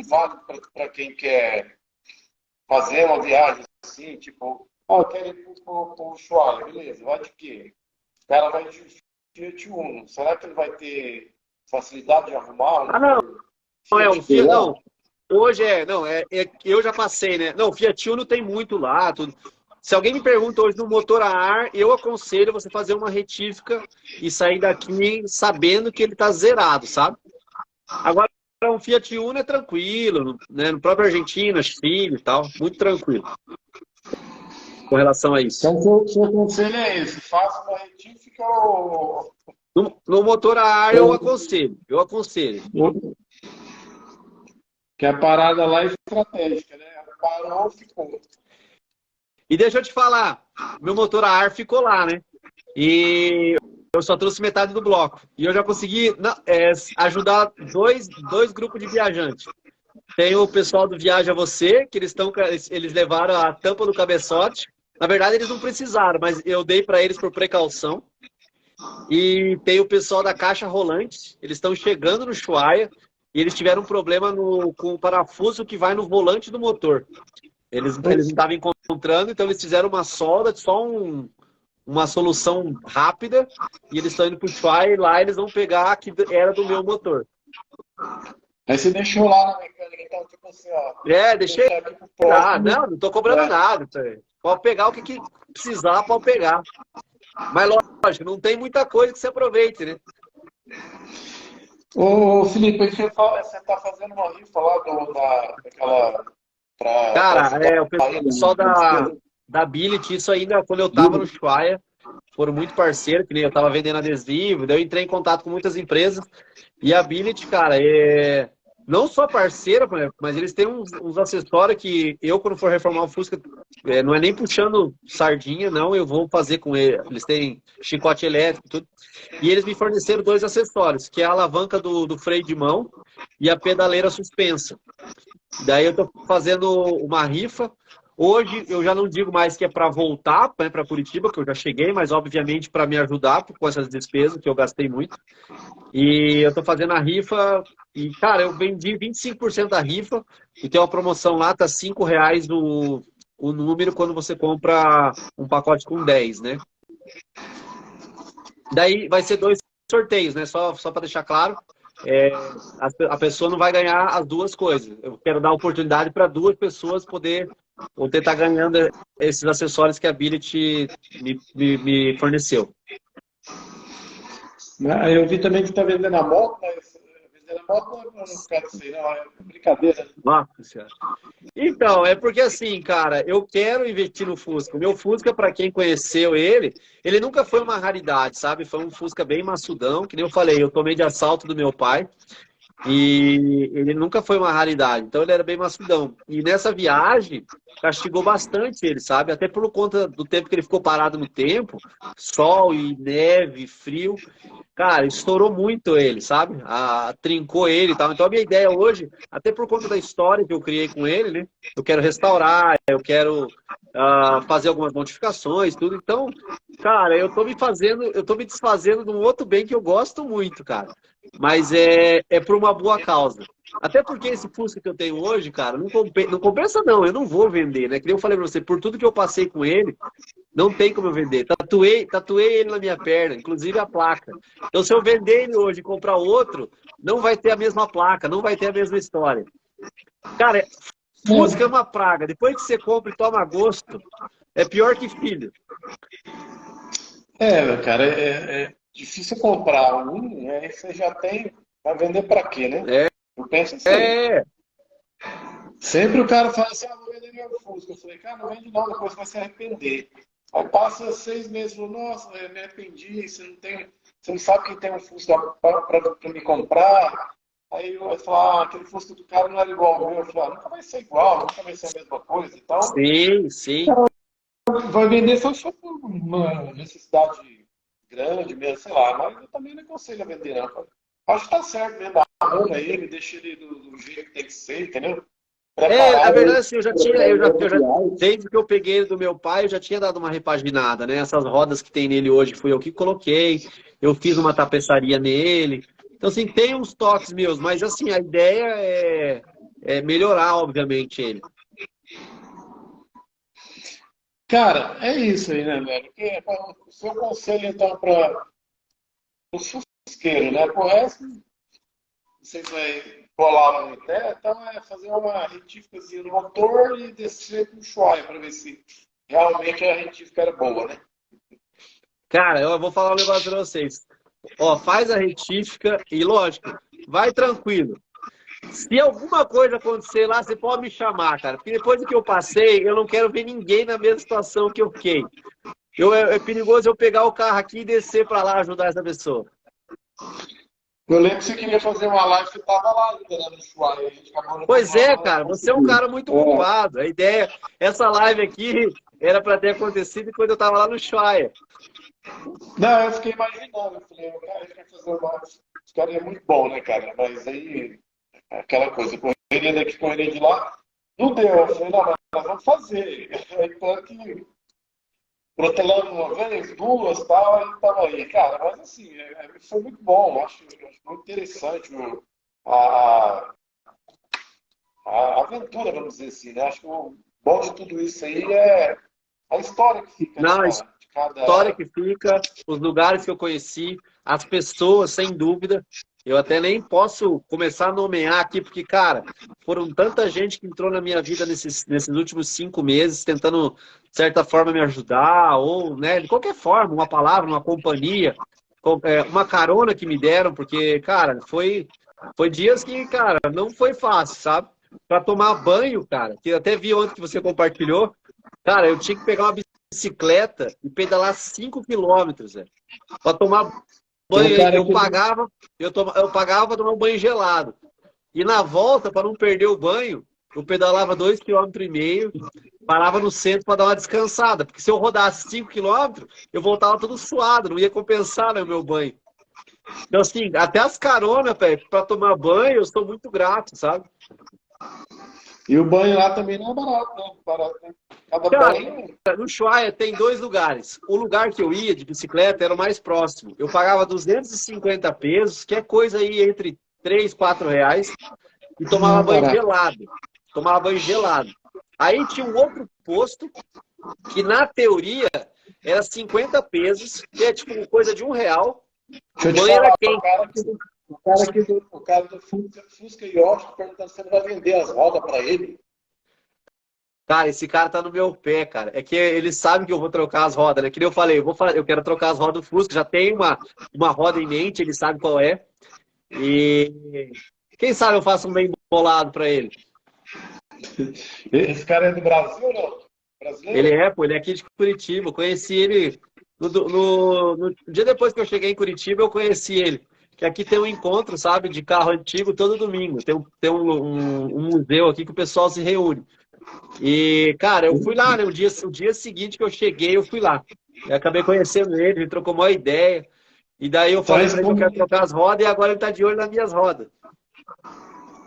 válido para quem quer fazer uma viagem assim, tipo, eu quero ir pro Ushuaia, beleza, vai de quê? O cara vai de Fiat Uno. Será que ele vai ter facilidade de arrumar? Não. Não é um Fiat, não. Hoje eu já passei, né? Não, Fiat Uno tem muito lá, tudo. Se alguém me pergunta hoje no motor a ar, eu aconselho você fazer uma retífica e sair daqui sabendo que ele tá zerado, sabe? Agora, um Fiat Uno é tranquilo, né? No próprio Argentina, Chile e tal, muito tranquilo. Com relação a isso. Então, o seu conselho é esse: faça uma retífica ou... No motor a ar eu aconselho. Que a parada lá é estratégica, né? Parou, ficou. E deixa eu te falar, meu motor a ar ficou lá, né? E eu só trouxe metade do bloco. E eu já consegui ajudar dois grupos de viajantes. Tem o pessoal do Viaja Você, que eles levaram a tampa do cabeçote. Na verdade, eles não precisaram, mas eu dei para eles por precaução. E tem o pessoal da Caixa Rolante, eles estão chegando no Ushuaia e eles tiveram um problema com o parafuso que vai no volante do motor. Eles não estavam encontrando, então eles fizeram uma solda, só uma solução rápida, e eles estão indo para o Ushuaia e lá eles vão pegar a que era do meu motor. Aí você deixou lá na mecânica, então, tipo assim, ó. Deixei lá. Não tô cobrando nada. Pode pegar o que precisar, pode pegar. Mas lógico, não tem muita coisa que você aproveite, né? Ô, Felipe, você tá fazendo uma rifa lá daquela... Cara, o pessoal da Billet, isso ainda quando eu tava no Ushuaia, foram muito parceiros, que nem eu tava vendendo adesivo, daí eu entrei em contato com muitas empresas, e a Billet, cara, não só parceira, mas eles têm uns acessórios que eu, quando for reformar o Fusca, não é nem puxando sardinha, não, eu vou fazer com eles. Eles têm chicote elétrico, tudo. E eles me forneceram 2 acessórios, que é a alavanca do freio de mão e a pedaleira suspensa. Daí eu tô fazendo uma rifa. Hoje eu já não digo mais que é para voltar, né, para Curitiba, que eu já cheguei, mas obviamente para me ajudar com essas despesas que eu gastei muito. E eu tô fazendo a rifa e, cara, eu vendi 25% da rifa e tem uma promoção lá, tá R$ 5 o número quando você compra um pacote com 10, né? Daí vai ser 2 sorteios, né? Só para deixar claro, a pessoa não vai ganhar as duas coisas. Eu quero dar oportunidade para 2 pessoas ou tentar ganhando esses acessórios que a Ability me forneceu. Eu vi também que está vendendo a moto, mas vendendo a moto eu não quero dizer, não, é brincadeira. Nossa Senhora. Então, é porque assim, cara, eu quero investir no Fusca. O meu Fusca, para quem conheceu ele nunca foi uma raridade, sabe? Foi um Fusca bem maçudão, que nem eu falei, eu tomei de assalto do meu pai. E ele nunca foi uma raridade, então ele era bem maçudão. E nessa viagem, castigou bastante ele, sabe? Até por conta do tempo que ele ficou parado no tempo, sol e neve, frio. Cara, estourou muito ele, sabe? Trincou ele e tal. Então a minha ideia hoje, até por conta da história que eu criei com ele, né? Eu quero restaurar, eu quero fazer algumas modificações, tudo. Então, cara, eu tô me desfazendo de um outro bem que eu gosto muito, cara. Mas é por uma boa causa. Até porque esse Fusca que eu tenho hoje, cara, não compensa não, eu não vou vender, né? Que nem eu falei pra você, por tudo que eu passei com ele, não tem como eu vender. Tatuei ele na minha perna, inclusive a placa. Então se eu vender ele hoje e comprar outro, não vai ter a mesma placa, não vai ter a mesma história. Cara, Fusca é uma praga. Depois que você compra e toma gosto, é pior que filho. Cara, é difícil comprar um, aí você já tem, vai vender para quê, né? Eu penso assim. Sempre o cara fala assim, vou vender meu Fusca. Eu falei, cara, não vende não, depois vai se arrepender. Aí passa 6 meses, falou, nossa, eu me arrependi, você não sabe que tem um Fusca para me comprar. Aí eu falo, aquele Fusca do cara não era igual ao meu. Eu falo, nunca vai ser igual, nunca vai ser a mesma coisa. Então, sim. Vai vender só por uma necessidade grande mesmo, sei lá, mas eu também não aconselho a vender, não. Acho que tá certo mesmo, arruma ele, deixa ele do jeito que tem que ser, entendeu? Na verdade, assim, desde que eu peguei ele do meu pai, eu já tinha dado uma repaginada, né? Essas rodas que tem nele hoje fui eu que coloquei, eu fiz uma tapeçaria nele. Então, assim, tem uns toques meus, mas assim, a ideia é melhorar, obviamente, ele. Cara, é isso aí, né, velho? O seu conselho, então, para o fusqueiro, né? Pro resto, não sei se vai colar muito, então é fazer uma retíficazinha no motor e descer com o Ushuaia para ver se realmente a retífica era boa, né? Cara, eu vou falar um negócio para vocês. Ó, faz a retífica e, lógico, vai tranquilo. Se alguma coisa acontecer lá, você pode me chamar, cara. Porque depois do que eu passei, eu não quero ver ninguém na mesma situação que eu fiquei. É perigoso eu pegar o carro aqui e descer para lá ajudar essa pessoa. Eu lembro que você queria fazer uma live, você estava lá ainda no Ushuaia. Pois é, cara. Você é um cara muito ocupado. A ideia, essa live aqui era para ter acontecido quando eu estava lá no Ushuaia. Não, eu fiquei imaginando. Eu falei, cara, a gente vai fazer uma live. Esse cara é muito bom, né, cara? Mas aí... aquela coisa, correria daqui, correria de lá, não deu. Eu falei, não, mas nós vamos fazer. Então, que protelando uma vez, duas, tal, aí estava aí. Cara, mas assim, foi muito bom, acho muito interessante a aventura, vamos dizer assim, né? Acho que o bom de tudo isso aí é a história que fica. Não, né, a história que fica, os lugares que eu conheci, as pessoas, sem dúvida. Eu até nem posso começar a nomear aqui, porque, cara, foram tanta gente que entrou na minha vida nesses últimos 5 meses, tentando, de certa forma, me ajudar, ou, né, de qualquer forma, uma palavra, uma companhia, uma carona que me deram, porque, cara, foi dias que, cara, não foi fácil, sabe? Para tomar banho, cara, que eu até vi ontem que você compartilhou, cara, eu tinha que pegar uma bicicleta e pedalar 5 quilômetros, para tomar banho. Eu pagava para tomar um banho gelado. E na volta, para não perder o banho, eu pedalava 2,5 km, parava no centro para dar uma descansada. Porque se eu rodasse 5 km, eu voltava todo suado, não ia compensar, né, o meu banho. Então, assim, até as caronas, para tomar banho, eu sou muito grato, sabe? E o banho lá também não é barato, né? Barato, né? Cada Cara, banho. no Ushuaia tem dois lugares. O lugar que eu ia de bicicleta era o mais próximo. Eu pagava 250 pesos, que é coisa aí entre 3, 4 reais, e Não tomava é banho barato. gelado. Tomava banho gelado. Aí tinha um outro posto que, na teoria, era 50 pesos, que é tipo coisa de R$ 1. Deixa O eu te banho era falar, quente. o cara do Fusca e Osh perguntando se ele vai vender as rodas para ele. Cara, esse cara tá no meu pé, cara. É que ele sabe que eu vou trocar as rodas, né? Que nem eu falei, eu quero trocar as rodas do Fusca, já tem uma roda em mente, ele sabe qual é. E quem sabe eu faço um bem bolado pra ele. Esse cara é do Brasil, não? Brasileiro? Pô, ele é aqui de Curitiba. Eu conheci ele no dia depois que eu cheguei em Curitiba, eu conheci ele. Que aqui tem um encontro, sabe, de carro antigo todo domingo. Tem um museu aqui que o pessoal se reúne. E, cara, eu fui lá, né? O dia seguinte que eu cheguei, eu fui lá. Eu acabei conhecendo ele, ele trocou uma ideia. E daí eu falei pra ele que eu quero trocar as rodas e agora ele tá de olho nas minhas rodas.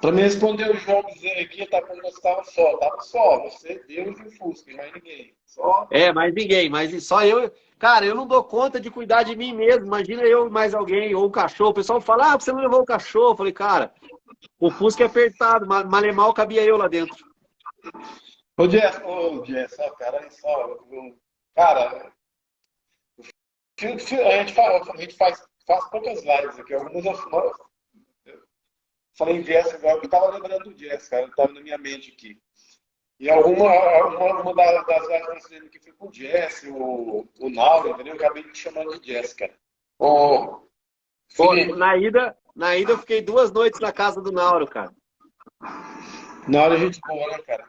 Para me responder o João dizer aqui, tá quando você estava só. Tava só, você, Deus e o Fusca, e mais ninguém. Só. Mais ninguém, mas só eu. Cara, eu não dou conta de cuidar de mim mesmo. Imagina eu e mais alguém, ou o cachorro. O pessoal fala, você não levou o cachorro. Eu falei, cara, o Fusca é apertado, mal cabia eu lá dentro. Jess, ó, cara, só. Cara, a gente faz poucas lives aqui. Algumas eu falei em Jess agora, eu tava lembrando do Jess, cara, ele tava na minha mente aqui. E uma das lives que eu fizemos aqui foi com o Jess, o Nauro, entendeu? Eu acabei te chamando de Jess, cara. Ô, Pô, Felipe, na ida eu fiquei 2 noites na casa do Nauro, cara. na hora a gente boa, né, cara?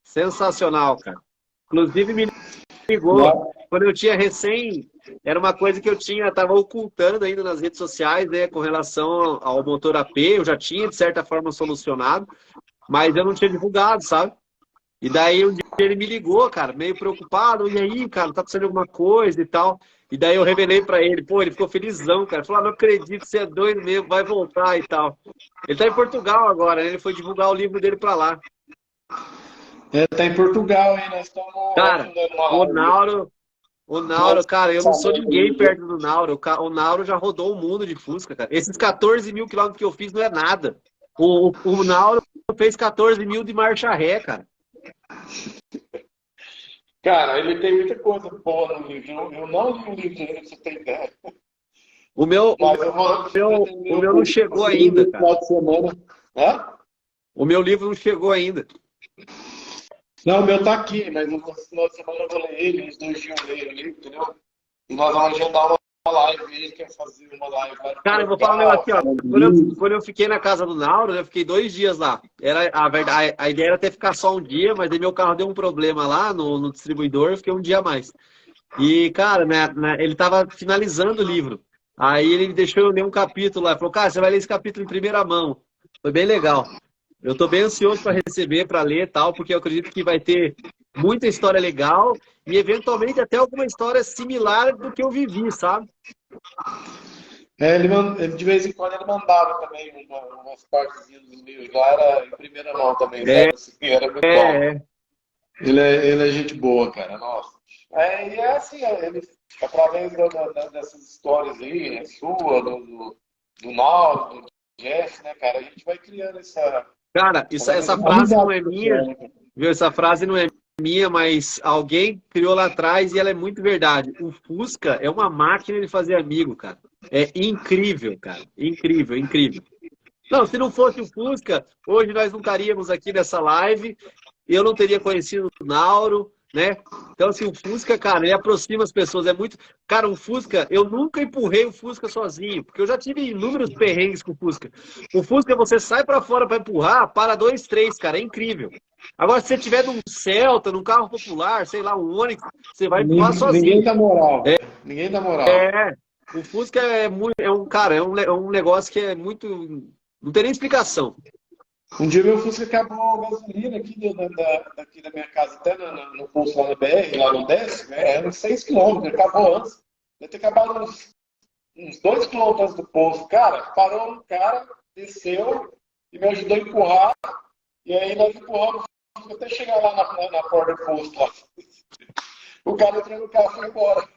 Sensacional, cara. Inclusive me ligou Não. quando eu tinha era uma coisa que tava ocultando ainda nas redes sociais, né, com relação ao motor AP, eu já tinha de certa forma solucionado, mas eu não tinha divulgado, sabe? E daí um dia ele me ligou, cara, meio preocupado, e aí, cara, tá precisando de alguma coisa e tal. E daí eu revelei pra ele, pô, ele ficou felizão, cara. Falou, não acredito, você é doido mesmo, vai voltar e tal. Ele tá em Portugal agora, né? Ele foi divulgar o livro dele pra lá. Tá em Portugal, hein? Nós estamos Cara, agendando uma o live. Nauro, cara, eu não sou ninguém perto do Nauro. O Nauro já rodou o mundo de Fusca, cara. Esses 14 mil quilômetros que eu fiz não é nada. O Nauro fez 14 mil de marcha ré, cara. Cara, ele tem muita coisa boa no livro. Eu não li o livro dele, pra você ter ideia. O meu Mas eu vou não chegou ainda, cara. final de semana. Hã? O meu livro não chegou ainda. Não, o meu tá aqui, mas no final de semana eu vou ler ele, uns 2 dias eu leio o livro, entendeu? E nós vamos agendar uma live, ele quer fazer uma live lá. Cara, eu vou falar um negócio aqui, ó. Quando eu fiquei na casa do Nauro, eu fiquei 2 dias lá. A ideia era até ficar só um dia, mas aí meu carro deu um problema lá no distribuidor, eu fiquei um dia a mais. E, cara, ele tava finalizando o livro. Aí ele deixou eu ler um capítulo lá. Falou, cara, você vai ler esse capítulo em primeira mão. Foi bem legal. Eu tô bem ansioso para receber, para ler e tal, porque eu acredito que vai ter muita história legal e, eventualmente, até alguma história similar do que eu vivi, sabe? Ele, de vez em quando ele mandava também umas partezinhas dos livros lá, era em primeira mão também, sabe? Assim, era muito bom. Ele é gente boa, cara, nossa. E é assim, através dessas histórias aí, sua, do Naldo, do Jeff, né, cara, a gente vai criando essa... Cara, essa frase não é minha, viu? Essa frase não é minha, mas alguém criou lá atrás e ela é muito verdade. O Fusca é uma máquina de fazer amigo, cara. É incrível, cara. Incrível, incrível. Não, se não fosse o Fusca, hoje nós não estaríamos aqui nessa live, eu não teria conhecido o Nauro, né? Então, assim, o Fusca, cara, ele aproxima as pessoas. É muito. Cara, o Fusca, eu nunca empurrei o Fusca sozinho, porque eu já tive inúmeros perrengues com o Fusca. O Fusca, você sai pra fora pra empurrar, para 2, 3, cara, é incrível. Agora, se você tiver num Celta, num carro popular, sei lá, um Onix, você vai empurrar sozinho. Ninguém dá moral. Ninguém dá moral. O Fusca é um negócio que é muito. Não tem nem explicação. Um dia meu Fusca acabou a gasolina aqui daqui da minha casa, até no posto lá na BR, lá no décimo, era uns 6 quilômetros, acabou antes. Deve ter acabado uns 2 quilômetros antes do posto. Cara, parou um cara, desceu e me ajudou a empurrar E aí nós empurramos até chegar lá na porta do posto lá. O cara entrou no carro e foi embora.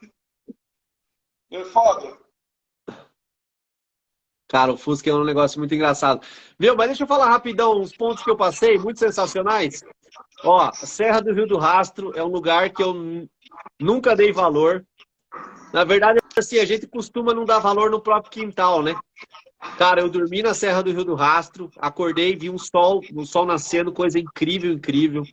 É foda. Cara, o Fusca é um negócio muito engraçado. Viu? Mas deixa eu falar rapidão uns pontos que eu passei, muito sensacionais. Ó, a Serra do Rio do Rastro é um lugar que eu nunca dei valor. Na verdade, assim, a gente costuma não dar valor no próprio quintal, né? Cara, eu dormi na Serra do Rio do Rastro, acordei, vi um sol nascendo, coisa incrível, incrível.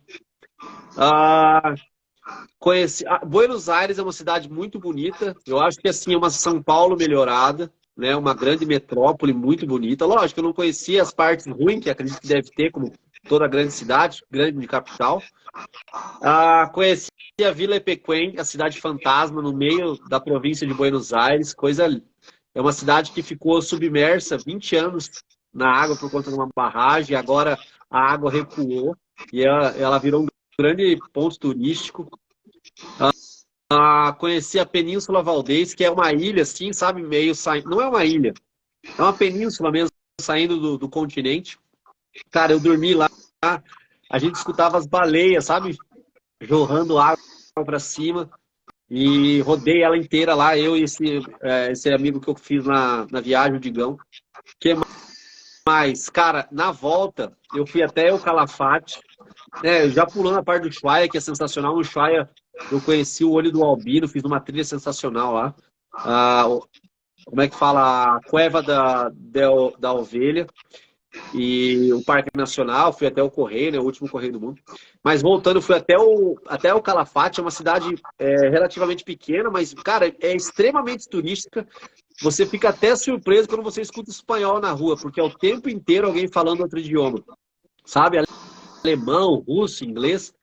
Conheci. Buenos Aires é uma cidade muito bonita. Eu acho que assim é uma São Paulo melhorada, né? Uma grande metrópole muito bonita. Lógico, eu não conhecia as partes ruins, que acredito que deve ter, como toda grande cidade, grande capital. Conheci a Vila Epequém, a cidade fantasma no meio da província de Buenos Aires. É uma cidade que ficou submersa 20 anos na água por conta de uma barragem. Agora a água recuou e ela virou um grande ponto turístico. Conheci a Península Valdez, que é uma ilha, assim, sabe, meio saindo. Não é uma ilha, é uma península mesmo, saindo do continente. Cara, eu dormi lá, a gente escutava as baleias, sabe, jorrando água para cima, e rodei ela inteira lá, eu e esse amigo que eu fiz na viagem, o Digão. Que mais? Cara, na volta, eu fui até o Calafate, né, já pulando a parte do Ushuaia, que é sensacional. No Ushuaia, eu conheci o Olho do Albino, fiz uma trilha sensacional lá. Como é que fala? A Cueva da Ovelha e o Parque Nacional. Fui até o Correio, né, o último Correio do mundo. Mas voltando, fui até o Calafate. É uma cidade relativamente pequena, mas, cara, é extremamente turística. Você fica até surpreso quando você escuta espanhol na rua, porque é o tempo inteiro alguém falando outro idioma, sabe? Alemão, russo, inglês.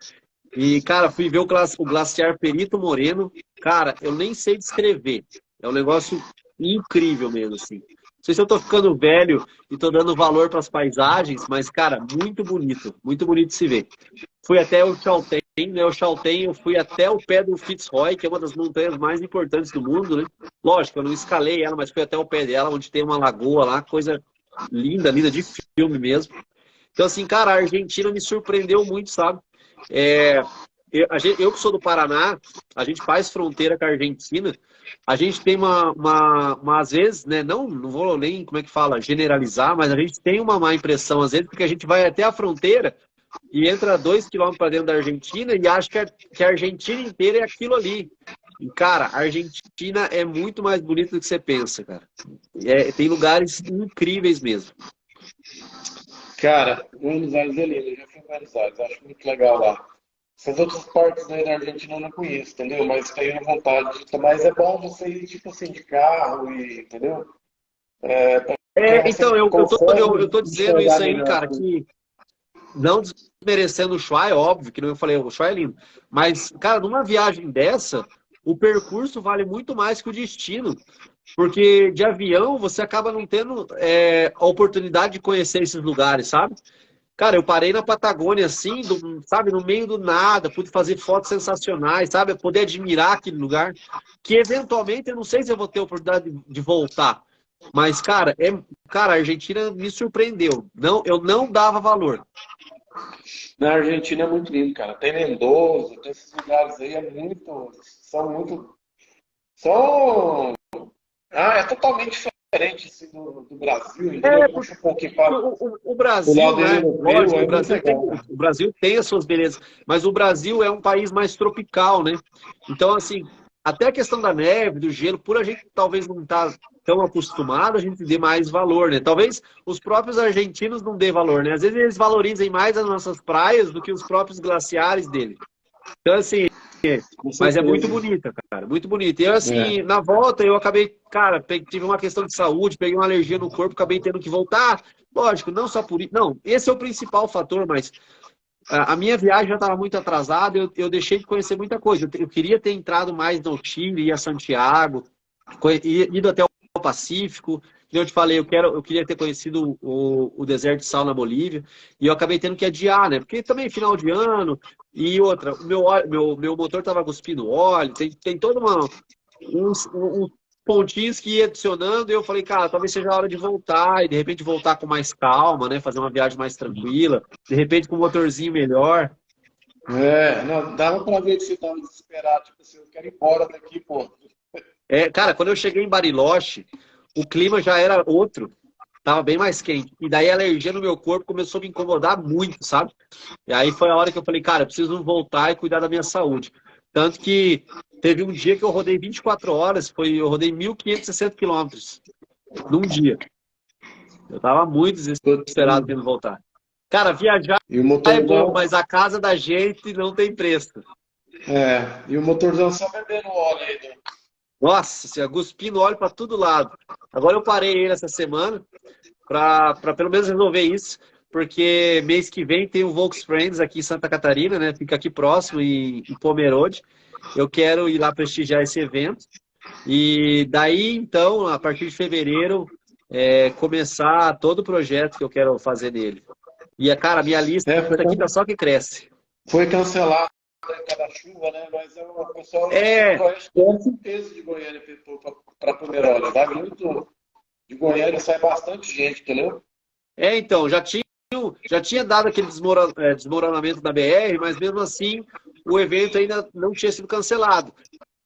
E, cara, fui ver o glaciar Perito Moreno. Cara, eu nem sei descrever. É um negócio incrível mesmo, assim. Não sei se eu tô ficando velho e tô dando valor para as paisagens, mas, cara, muito bonito de se ver. Fui até o Chaltén, né? O Chaltén, eu fui até o pé do Fitzroy, que é uma das montanhas mais importantes do mundo, né? Lógico, eu não escalei ela, mas fui até o pé dela, onde tem uma lagoa lá, coisa linda, linda de filme mesmo. Então, assim, cara, a Argentina me surpreendeu muito, sabe? Eu que sou do Paraná, a gente faz fronteira com a Argentina, a gente tem às vezes, né, não vou nem, como é que fala, generalizar, mas a gente tem uma má impressão, às vezes, porque a gente vai até a fronteira e entra 2 quilômetros para dentro da Argentina e acha que a Argentina inteira é aquilo ali. E, cara, a Argentina é muito mais bonita do que você pensa, cara. Tem lugares incríveis mesmo. Cara, Buenos Aires é lindo, eu já fui em Buenos Aires, acho muito legal lá. Essas outras partes aí da Argentina eu não conheço, entendeu? Mas tenho vontade. Mas é bom você ir, tipo assim, de carro, e, entendeu? Então, eu tô dizendo isso aí, cara, que não desmerecendo o Ushuaia, óbvio, que não eu falei, o Ushuaia é lindo. Mas, cara, numa viagem dessa, o percurso vale muito mais que o destino. Porque de avião você acaba não tendo a oportunidade de conhecer esses lugares, sabe? Cara, eu parei na Patagônia assim, sabe, no meio do nada, pude fazer fotos sensacionais, sabe? Poder admirar aquele lugar, que eventualmente eu não sei se eu vou ter a oportunidade de voltar. Mas, cara, a Argentina me surpreendeu. Não, eu não dava valor. Na Argentina é muito lindo, cara. Tem Mendoza, tem esses lugares aí, são muito. É totalmente diferente assim, do Brasil, entendeu? Puxa um pouquinho para o Brasil, né? Lógico, o Brasil tem as suas belezas, mas o Brasil é um país mais tropical, né? Então, assim, até a questão da neve, do gelo, por a gente talvez não estar tão acostumado, a gente dê mais valor, né? Talvez os próprios argentinos não dê valor, né? Às vezes eles valorizem mais as nossas praias do que os próprios glaciares dele. Então, assim, mas é muito bonita, cara, muito bonita. E eu, assim, na volta, eu acabei, cara, tive uma questão de saúde, peguei uma alergia no corpo, acabei tendo que voltar. Lógico, não só por isso. Não, esse é o principal fator, mas a minha viagem já estava muito atrasada, eu deixei de conhecer muita coisa. Eu queria ter entrado mais no Chile, ir a Santiago, ido até o Pacífico. Eu te falei, eu queria ter conhecido o deserto de sal na Bolívia, e eu acabei tendo que adiar, né? Porque também final de ano, e outra, o meu motor estava cuspindo óleo, tem todo pontinhos que ia adicionando, e eu falei, cara, talvez seja a hora de voltar, e de repente voltar com mais calma, né? Fazer uma viagem mais tranquila, de repente com um motorzinho melhor. Não, dava pra ver que você tava desesperado, tipo assim, eu quero ir embora daqui, pô. Cara, quando eu cheguei em Bariloche, o clima já era outro, tava bem mais quente. E daí a alergia no meu corpo começou a me incomodar muito, sabe? E aí foi a hora que eu falei, cara, eu preciso voltar e cuidar da minha saúde. Tanto que teve um dia que eu rodei 24 horas, eu rodei 1.560 quilômetros num dia. Eu tava muito desesperado tendo voltar. Cara, viajar E o é bom, motorzão, mas a casa da gente não tem preço. e o motorzão só bebendo óleo aí, né? Nossa, se cuspindo óleo para todo lado. Agora eu parei ele essa semana para pelo menos resolver isso, porque mês que vem tem o Volks Friends aqui em Santa Catarina, né? Fica aqui próximo, em Pomerode. Eu quero ir lá prestigiar esse evento. E daí, então, a partir de fevereiro, começar todo o projeto que eu quero fazer nele. E, cara, minha lista aqui tá só que cresce. Foi cancelado por causa da chuva, né? Mas o pessoal conhece certeza de Goiânia para Pomerode. Vai muito de Goiânia, sai bastante gente, entendeu? Então, já tinha dado aquele desmoronamento da BR, mas mesmo assim o evento ainda não tinha sido cancelado.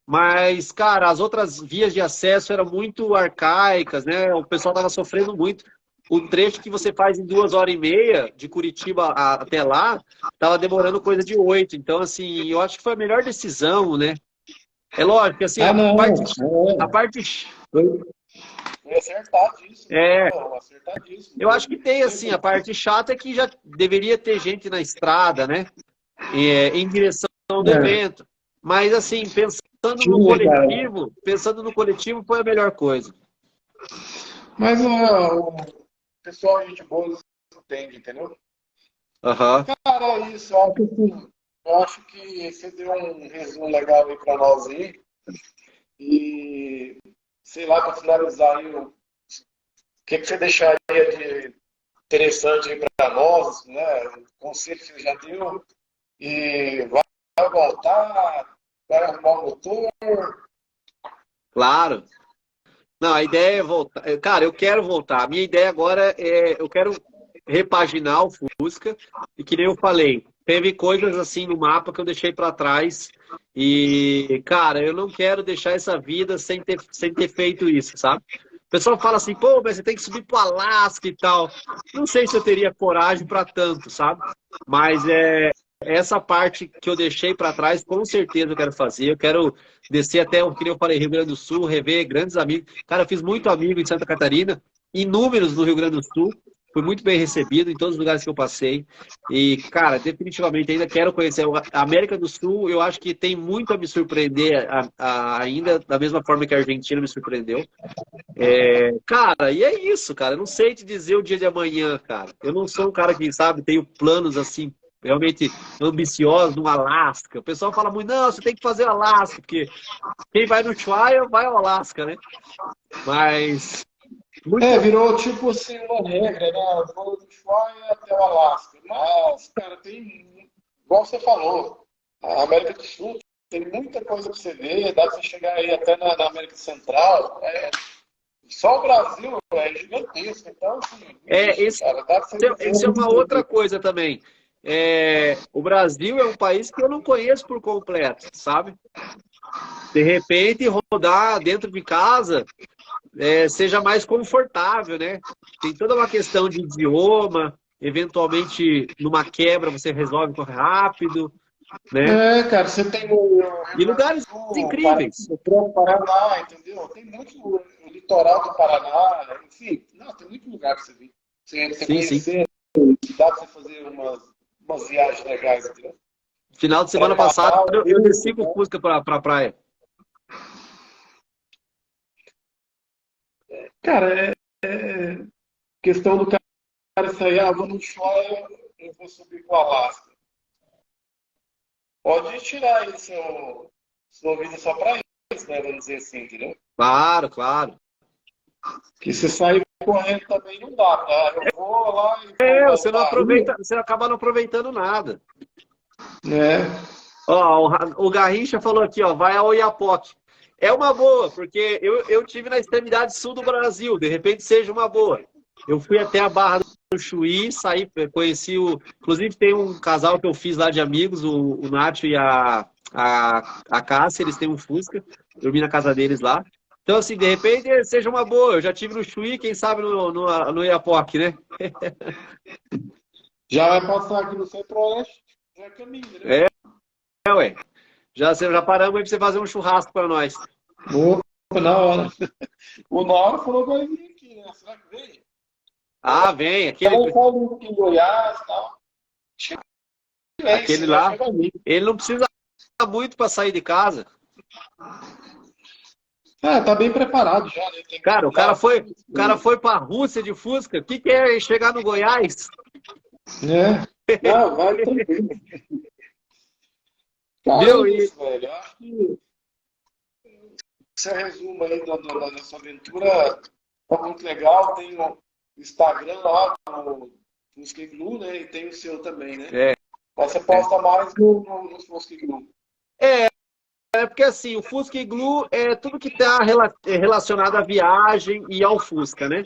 Mas, cara, as outras vias de acesso eram muito arcaicas, né? O pessoal estava sofrendo muito. O trecho que você faz em 2h30 de Curitiba até lá, estava demorando coisa de 8. Então, assim, eu acho que foi a melhor decisão, né? É lógico que assim, a parte Foi acertadíssimo. Acertadíssimo. Eu acho que tem, assim, a parte chata é que já deveria ter gente na estrada, né? Em direção do evento. Mas, assim, pensando no coletivo, foi a melhor coisa. Mas o pessoal, gente boa, entende, entendeu? Cara, é isso. Eu acho que você deu um resumo legal aí pra nós aí. E, sei lá, para finalizar aí, o que você deixaria de interessante aí para nós, né? O conselho que você já deu. E vai voltar, vai arrumar o motor. Claro. Não, a ideia é voltar. Cara, eu quero voltar. A minha ideia agora eu quero repaginar o Fusca. E que nem eu falei, teve coisas assim no mapa que eu deixei para trás. E, cara, eu não quero deixar essa vida sem ter feito isso, sabe? O pessoal fala assim, pô, mas você tem que subir pro Alasca e tal. Não sei se eu teria coragem para tanto, sabe? Mas essa parte que eu deixei para trás, com certeza eu quero fazer. Eu quero descer até, que nem eu falei, Rio Grande do Sul, rever grandes amigos. Cara, eu fiz muito amigo em Santa Catarina, inúmeros no Rio Grande do Sul. Fui muito bem recebido em todos os lugares que eu passei. E, cara, definitivamente ainda quero conhecer. A América do Sul, eu acho que tem muito a me surpreender ainda, da mesma forma que a Argentina me surpreendeu. Cara, e é isso, cara. Eu não sei te dizer o dia de amanhã, cara. Eu não sou um cara que, sabe, tenho planos assim, realmente ambiciosos no Alasca. O pessoal fala muito, não, você tem que fazer o Alasca, porque quem vai no trial vai ao Alasca, né? Mas... virou tipo assim uma regra, né? Vou do Ushuaia até o Alasca. Mas, cara, tem, igual você falou, a América do Sul tem muita coisa para você ver, dá para você chegar aí até na América Central. Só o Brasil é gigantesco, então, assim, cara, isso é uma outra coisa também. O Brasil é um país que eu não conheço por completo, sabe? De repente, rodar dentro de casa seja mais confortável, né? Tem toda uma questão de idioma, eventualmente, numa quebra, você resolve rápido, né? Cara, você tem e lugares incríveis. O Paraná, entendeu? Tem muito o litoral do Paraná, enfim, tem muito lugar para você vir. Você conhecer, dá para você fazer umas viagens legais, entendeu? Final de semana passado, eu desci com Fusca para a praia. Cara, questão do cara sair, vou no Ushuaia, eu vou subir para o Alasca. Pode tirar aí sua vida só para isso, né? Vamos dizer assim, entendeu? Claro, claro. Que se sair correndo também não dá, tá? Eu vou lá e você não aproveita, você acaba não aproveitando nada. Ó, o Garrincha falou aqui, ó, vai ao Oiapoque. É uma boa, porque eu tive na extremidade sul do Brasil, de repente seja uma boa. Eu fui até a Barra do Chuí, saí, conheci o... Inclusive tem um casal que eu fiz lá de amigos, o Nacho e a Cássia, eles têm um Fusca, dormi na casa deles lá. Então, assim, de repente seja uma boa. Eu já tive no Chuí, quem sabe no Iapoque, né? Já vai passar aqui no Centro-Oeste, já é caminho, né? Ué. Já paramos aí pra você fazer um churrasco para nós. Opa, na hora. O Nauro falou que vai vir aqui, né? Será que vem? Ah, vem. Aquele falou em Goiás e tal. Aquele lá, ele não precisa muito para sair de casa. Tá bem preparado já, né? Cara, o cara foi para a Rússia de Fusca. O que é chegar no Goiás? Não, vai tranquilo. Meu, velho, eu acho que esse resumo aí da nossa aventura tá muito legal. Tem o Instagram lá, o Fusca Iglu, né? E tem o seu também, né? Você posta mais no Fusca Iglu. É porque assim, o Fusca Iglu é tudo que está relacionado à viagem e ao Fusca, né?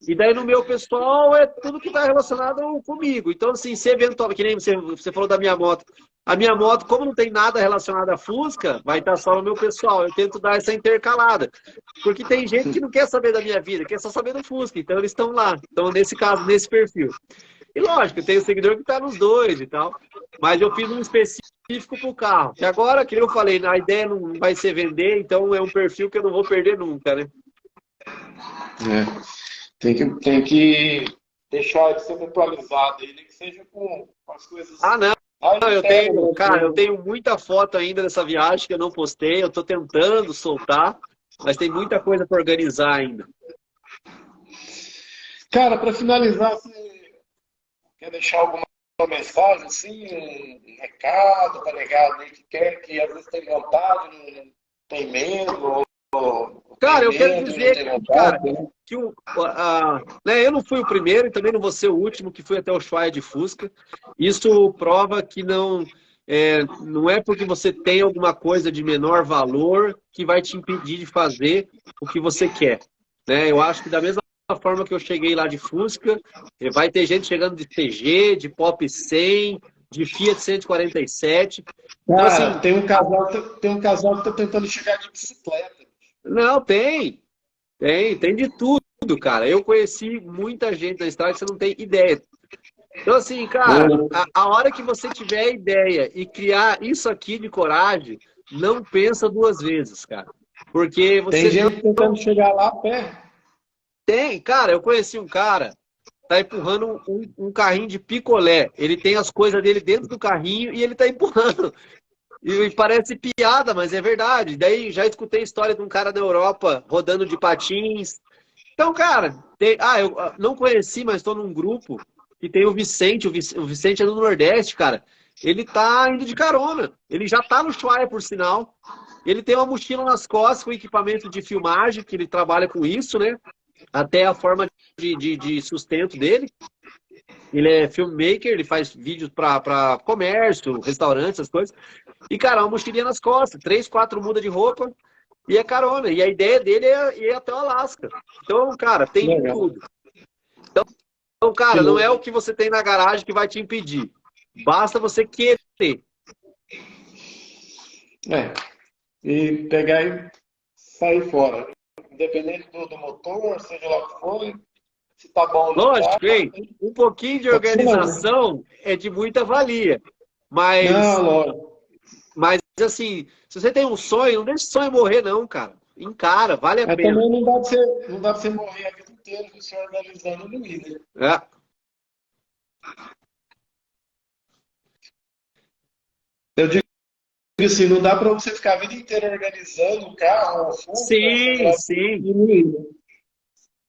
E daí no meu pessoal é tudo que está relacionado comigo. Então, assim, se eventualmente, que nem você falou da minha moto. A minha moto, como não tem nada relacionado a Fusca, vai estar só no meu pessoal. Eu tento dar essa intercalada. Porque tem gente que não quer saber da minha vida, quer só saber do Fusca. Então eles estão lá. Então, nesse caso, nesse perfil. E lógico, tem o seguidor que está nos dois e tal. Mas eu fiz um específico para o carro. E agora, que eu falei, a ideia não vai ser vender, então é um perfil que eu não vou perder nunca, né? Tem que deixar ele sempre atualizado, ele que seja com as coisas. Ah, não. Eu tenho muita foto ainda dessa viagem que eu não postei. Eu estou tentando soltar, mas tem muita coisa para organizar ainda. Cara, para finalizar, você quer deixar alguma mensagem, assim, um recado para negado aí que quer, que às vezes tem vontade, não tem medo? Cara, eu quero dizer, cara, que né, eu não fui o primeiro e também não vou ser o último que fui até o Ushuaia de Fusca. Isso prova que não é porque você tem alguma coisa de menor valor que vai te impedir de fazer o que você quer. Né? Eu acho que da mesma forma que eu cheguei lá de Fusca, vai ter gente chegando de TG, de Pop 100, de Fiat 147. Então, assim, tem um casal que tá tentando chegar de bicicleta. Não, tem de tudo, cara. Eu conheci muita gente na estrada que você não tem ideia. Então, assim, cara, a hora que você tiver a ideia e criar isso aqui de coragem, não pensa duas vezes, cara. Porque você... Tem gente tentando chegar lá a pé. Tem, cara, eu conheci um cara, tá empurrando um carrinho de picolé. Ele tem as coisas dele dentro do carrinho e ele tá empurrando. E parece piada, mas é verdade. Daí já escutei a história de um cara da Europa rodando de patins. Então, cara, eu não conheci, mas estou num grupo que tem o Vicente. O Vicente é do Nordeste, cara. Ele tá indo de carona. Ele já tá no Ushuaia, por sinal. Ele tem uma mochila nas costas com equipamento de filmagem, que ele trabalha com isso, né? Até a forma de sustento dele. Ele é filmmaker, ele faz vídeos para comércio, restaurantes, essas coisas. E, cara, uma mochilinha nas costas, 3, 4 mudas de roupa e é carona. E a ideia dele é ir até o Alasca. Então, cara, tem de tudo. Então, cara, não é o que você tem na garagem que vai te impedir. Basta você querer. E pegar e sair fora. Independente do motor, seja lá o que for. Se tá bom, lógico, hein? Um pouquinho de organização é de muita valia. Mas, mas, assim, se você tem um sonho, não deixe o sonho morrer, não, cara. Encara, vale a pena. Também não dá pra você morrer a vida inteira se organizando no líder. Eu digo assim, não dá pra você ficar a vida inteira organizando o carro, o fundo. Sim.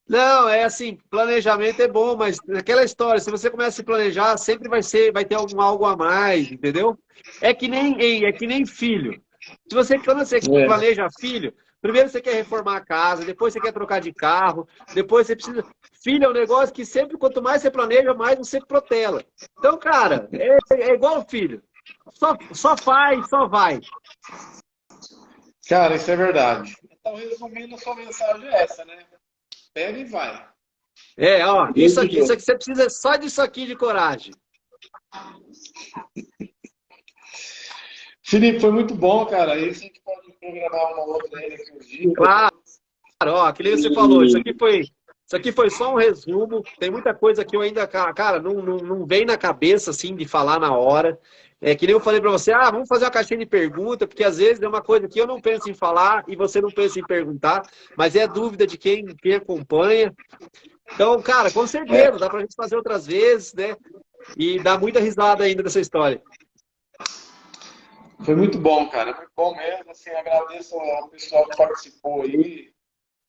Não, é assim, planejamento é bom, mas naquela história, se você começa a se planejar, sempre vai ter algo a mais, entendeu? É que nem filho. Quando você planeja filho, primeiro você quer reformar a casa, depois você quer trocar de carro, depois você precisa... Filho é um negócio que sempre, quanto mais você planeja, mais você protela. Então, cara, é igual filho. Só faz, só vai. Cara, isso é verdade. Então, resumindo, a sua mensagem é essa, né? Pega e vai. Ó, isso aqui você precisa só disso aqui de coragem. Felipe, foi muito bom, cara. Isso a gente pode programar uma outra aí daqui uns dias. Claro, ó, que nem você falou, isso aqui foi só um resumo. Tem muita coisa que eu ainda, cara, não vem na cabeça assim de falar na hora. É que nem eu falei pra você, vamos fazer uma caixinha de pergunta, porque às vezes é uma coisa que eu não penso em falar e você não pensa em perguntar, mas é dúvida de quem acompanha. Então, cara, com certeza, dá pra gente fazer outras vezes, né? E dá muita risada ainda dessa história. Foi muito bom, cara. Muito bom mesmo. Assim, agradeço ao pessoal que participou aí,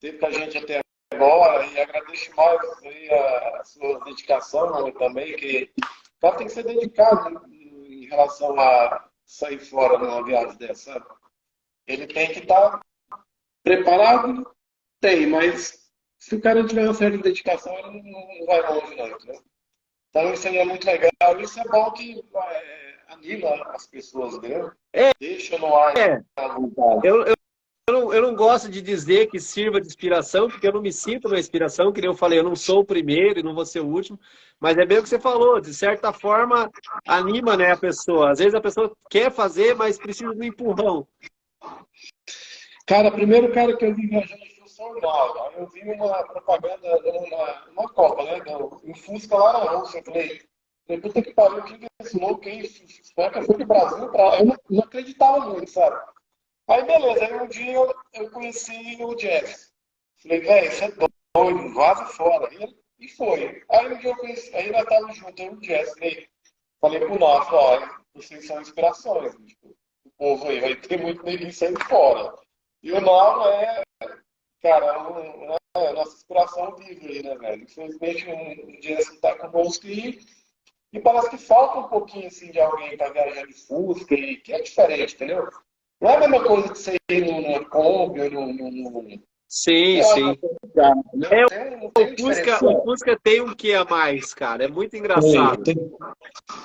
teve com a gente até agora, e agradeço mais aí a sua dedicação, né, também, que o cara tem que ser dedicado, né, em relação a sair fora numa viagem dessa, sabe? Ele tem que estar preparado, tem, mas se o cara não tiver uma certa dedicação, ele não vai longe, não, entendeu? Então isso aí é muito legal, isso é bom que anima as pessoas, entendeu? Deixa no ar a vontade. Eu não gosto de dizer que sirva de inspiração, porque eu não me sinto uma inspiração, que nem eu falei, eu não sou o primeiro e não vou ser o último, mas é bem o que você falou, de certa forma anima, né, a pessoa. Às vezes a pessoa quer fazer, mas precisa de um empurrão. Cara, o primeiro cara que eu vi viajando foi o São Paulo. Aí eu vi uma propaganda numa Copa, né? Um Fusca lá na Rússia. Eu falei, puta que pariu, o que é esse louco aí? Fusca foi do Brasil pra... Eu não acreditava muito, sabe? Aí beleza, aí um dia eu conheci o Jazz. Falei, velho, você é doido, vaza fora. E foi. Aí um dia eu conheci, aí nós tava junto, eu e o Jazz. Falei pro nosso, olha, vocês são inspirações. Tipo, o povo aí vai ter muito neguinho saindo fora. E o Mauro cara, a nossa inspiração viva aí, né, velho? Infelizmente, um dia você tá conosco e parece que falta um pouquinho, assim, de alguém pra viajar de Fusca, que é diferente, entendeu? Não é a mesma coisa que você ir numa Kombi ou num... Sim, sim. O Fusca tem um que a mais, cara. É muito engraçado.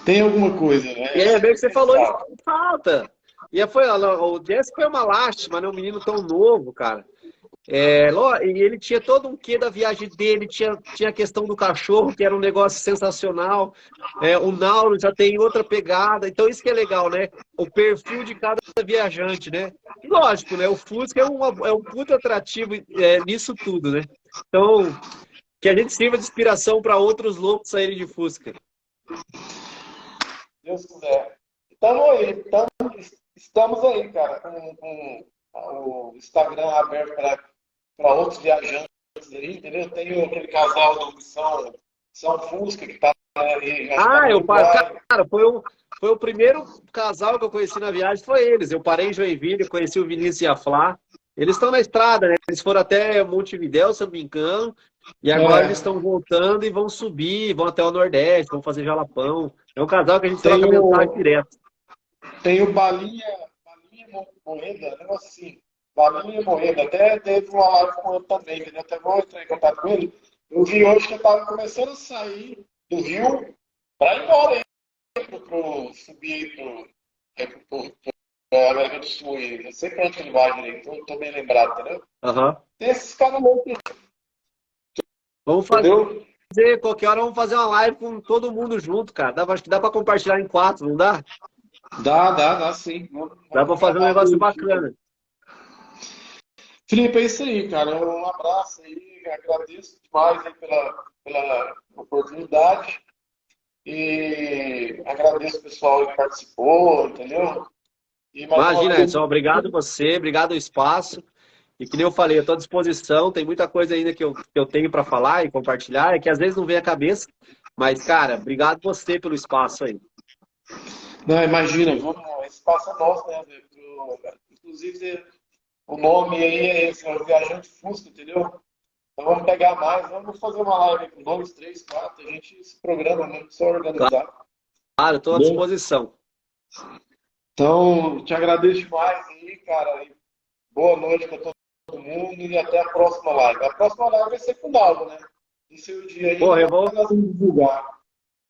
Tem alguma coisa, né? É, bem que você falou, isso falta. O Jesse foi uma lástima, né? Um menino tão novo, cara. E ele tinha todo um quê da viagem dele, tinha a questão do cachorro, que era um negócio sensacional. O Nauro já tem outra pegada, então isso que é legal, né? O perfil de cada viajante, né? E lógico, né? O Fusca é um puto atrativo nisso tudo, né? Então, que a gente sirva de inspiração para outros loucos saírem de Fusca. Deus quiser. Estamos aí, cara, com o Instagram aberto para outros viajantes aí, entendeu? Tem aquele casal do São Fusca que tá aí. Cara, foi o primeiro casal que eu conheci na viagem, foi eles. Eu parei em Joinville, conheci o Vinícius e a Flá. Eles estão na estrada, né? Eles foram até Montevidéu, se eu não me engano, e agora eles estão voltando e vão subir, vão até o Nordeste, vão fazer Jalapão. É um casal que a gente troca mensagem direto. Tem o Balinha Moeda, negócio assim. Balinha Moeda. Até teve uma live com ele também, entendeu? Até vou entrar em contato com ele. Eu vi hoje que ele estava começando a sair do Rio para ir embora aí, subir para América do Sul. Eu sei para onde ele vai direito, estou bem lembrado, entendeu? Uhum. Tem esses caras loucos. Vamos fazer, qualquer hora vamos fazer uma live com todo mundo junto, cara. Acho que dá para compartilhar em 4, não dá? Dá sim. Dá para fazer um negócio bacana. Felipe, é isso aí, cara. Um abraço aí, agradeço demais aí pela oportunidade e agradeço o pessoal que participou, entendeu? Imagina, Edson, obrigado você, obrigado o espaço. E que nem eu falei, eu estou à disposição, tem muita coisa ainda que eu tenho para falar e compartilhar, é que às vezes não vem à cabeça, mas, cara, obrigado você pelo espaço aí. Não, imagina, esse espaço é nosso, né? Inclusive, o nome aí é esse, é o Viajante Fusca, entendeu? Então vamos pegar mais, vamos fazer uma live com 2, 3, 4, a gente se programa mesmo, só organizar. Claro, estou à disposição. Então, te agradeço demais aí, cara. Boa noite para todo mundo e até a próxima live. A próxima live vai ser com o Dalvo, né? Esse é o dia aí. Porra, eu vou divulgar.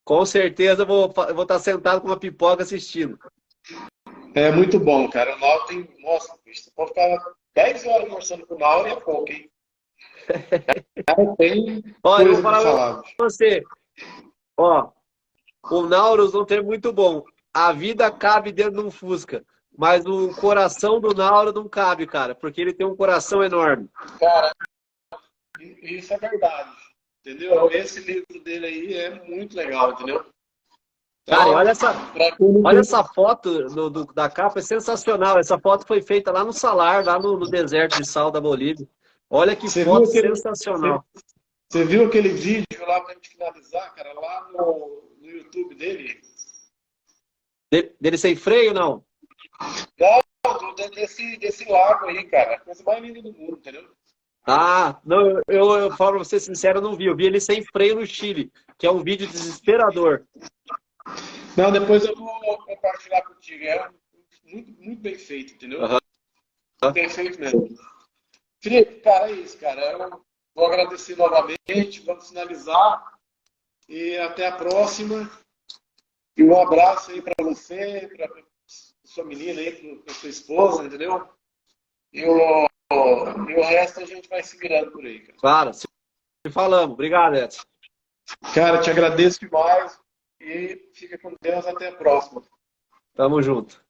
Com certeza eu vou estar sentado com uma pipoca assistindo. É muito bom, cara. O Nauro tem. Nossa, bicho, você pode ficar 10 horas conversando com o Nauro e é pouco, hein? Cara, tem Olha, eu vou coisa pra falar falar, bicho. pra você. Ó, o Nauros não tem muito bom. A vida cabe dentro de um Fusca. Mas o coração do Nauro não cabe, cara. Porque ele tem um coração enorme. Cara, isso é verdade. Entendeu? Esse livro dele aí é muito legal, entendeu? Cara, e Então, pra quem não olha tem. essa foto da capa, é sensacional. Essa foto foi feita lá no Salar, lá no deserto de sal da Bolívia. Olha que Você viu foto aquele, você, sensacional. você viu aquele vídeo lá pra gente finalizar, cara, lá no YouTube dele? Dele sem freio, não? Não, desse lago aí, cara. A coisa mais linda do mundo, entendeu? Ah, não, eu falo pra você sincero, eu não vi. Eu vi ele sem freio no Chile, que é um vídeo desesperador. Não, depois eu vou compartilhar contigo. É muito, muito bem feito, entendeu? Aham. Bem feito mesmo. Felipe, cara, é isso, cara. Eu vou agradecer novamente, vamos finalizar e até a próxima. E um abraço aí para você, para sua menina aí, para sua esposa, entendeu? E o resto a gente vai se virando por aí, cara. Claro, se falamos. Obrigado, Edson. Cara, te agradeço demais e fica com Deus. Até a próxima. Tamo junto.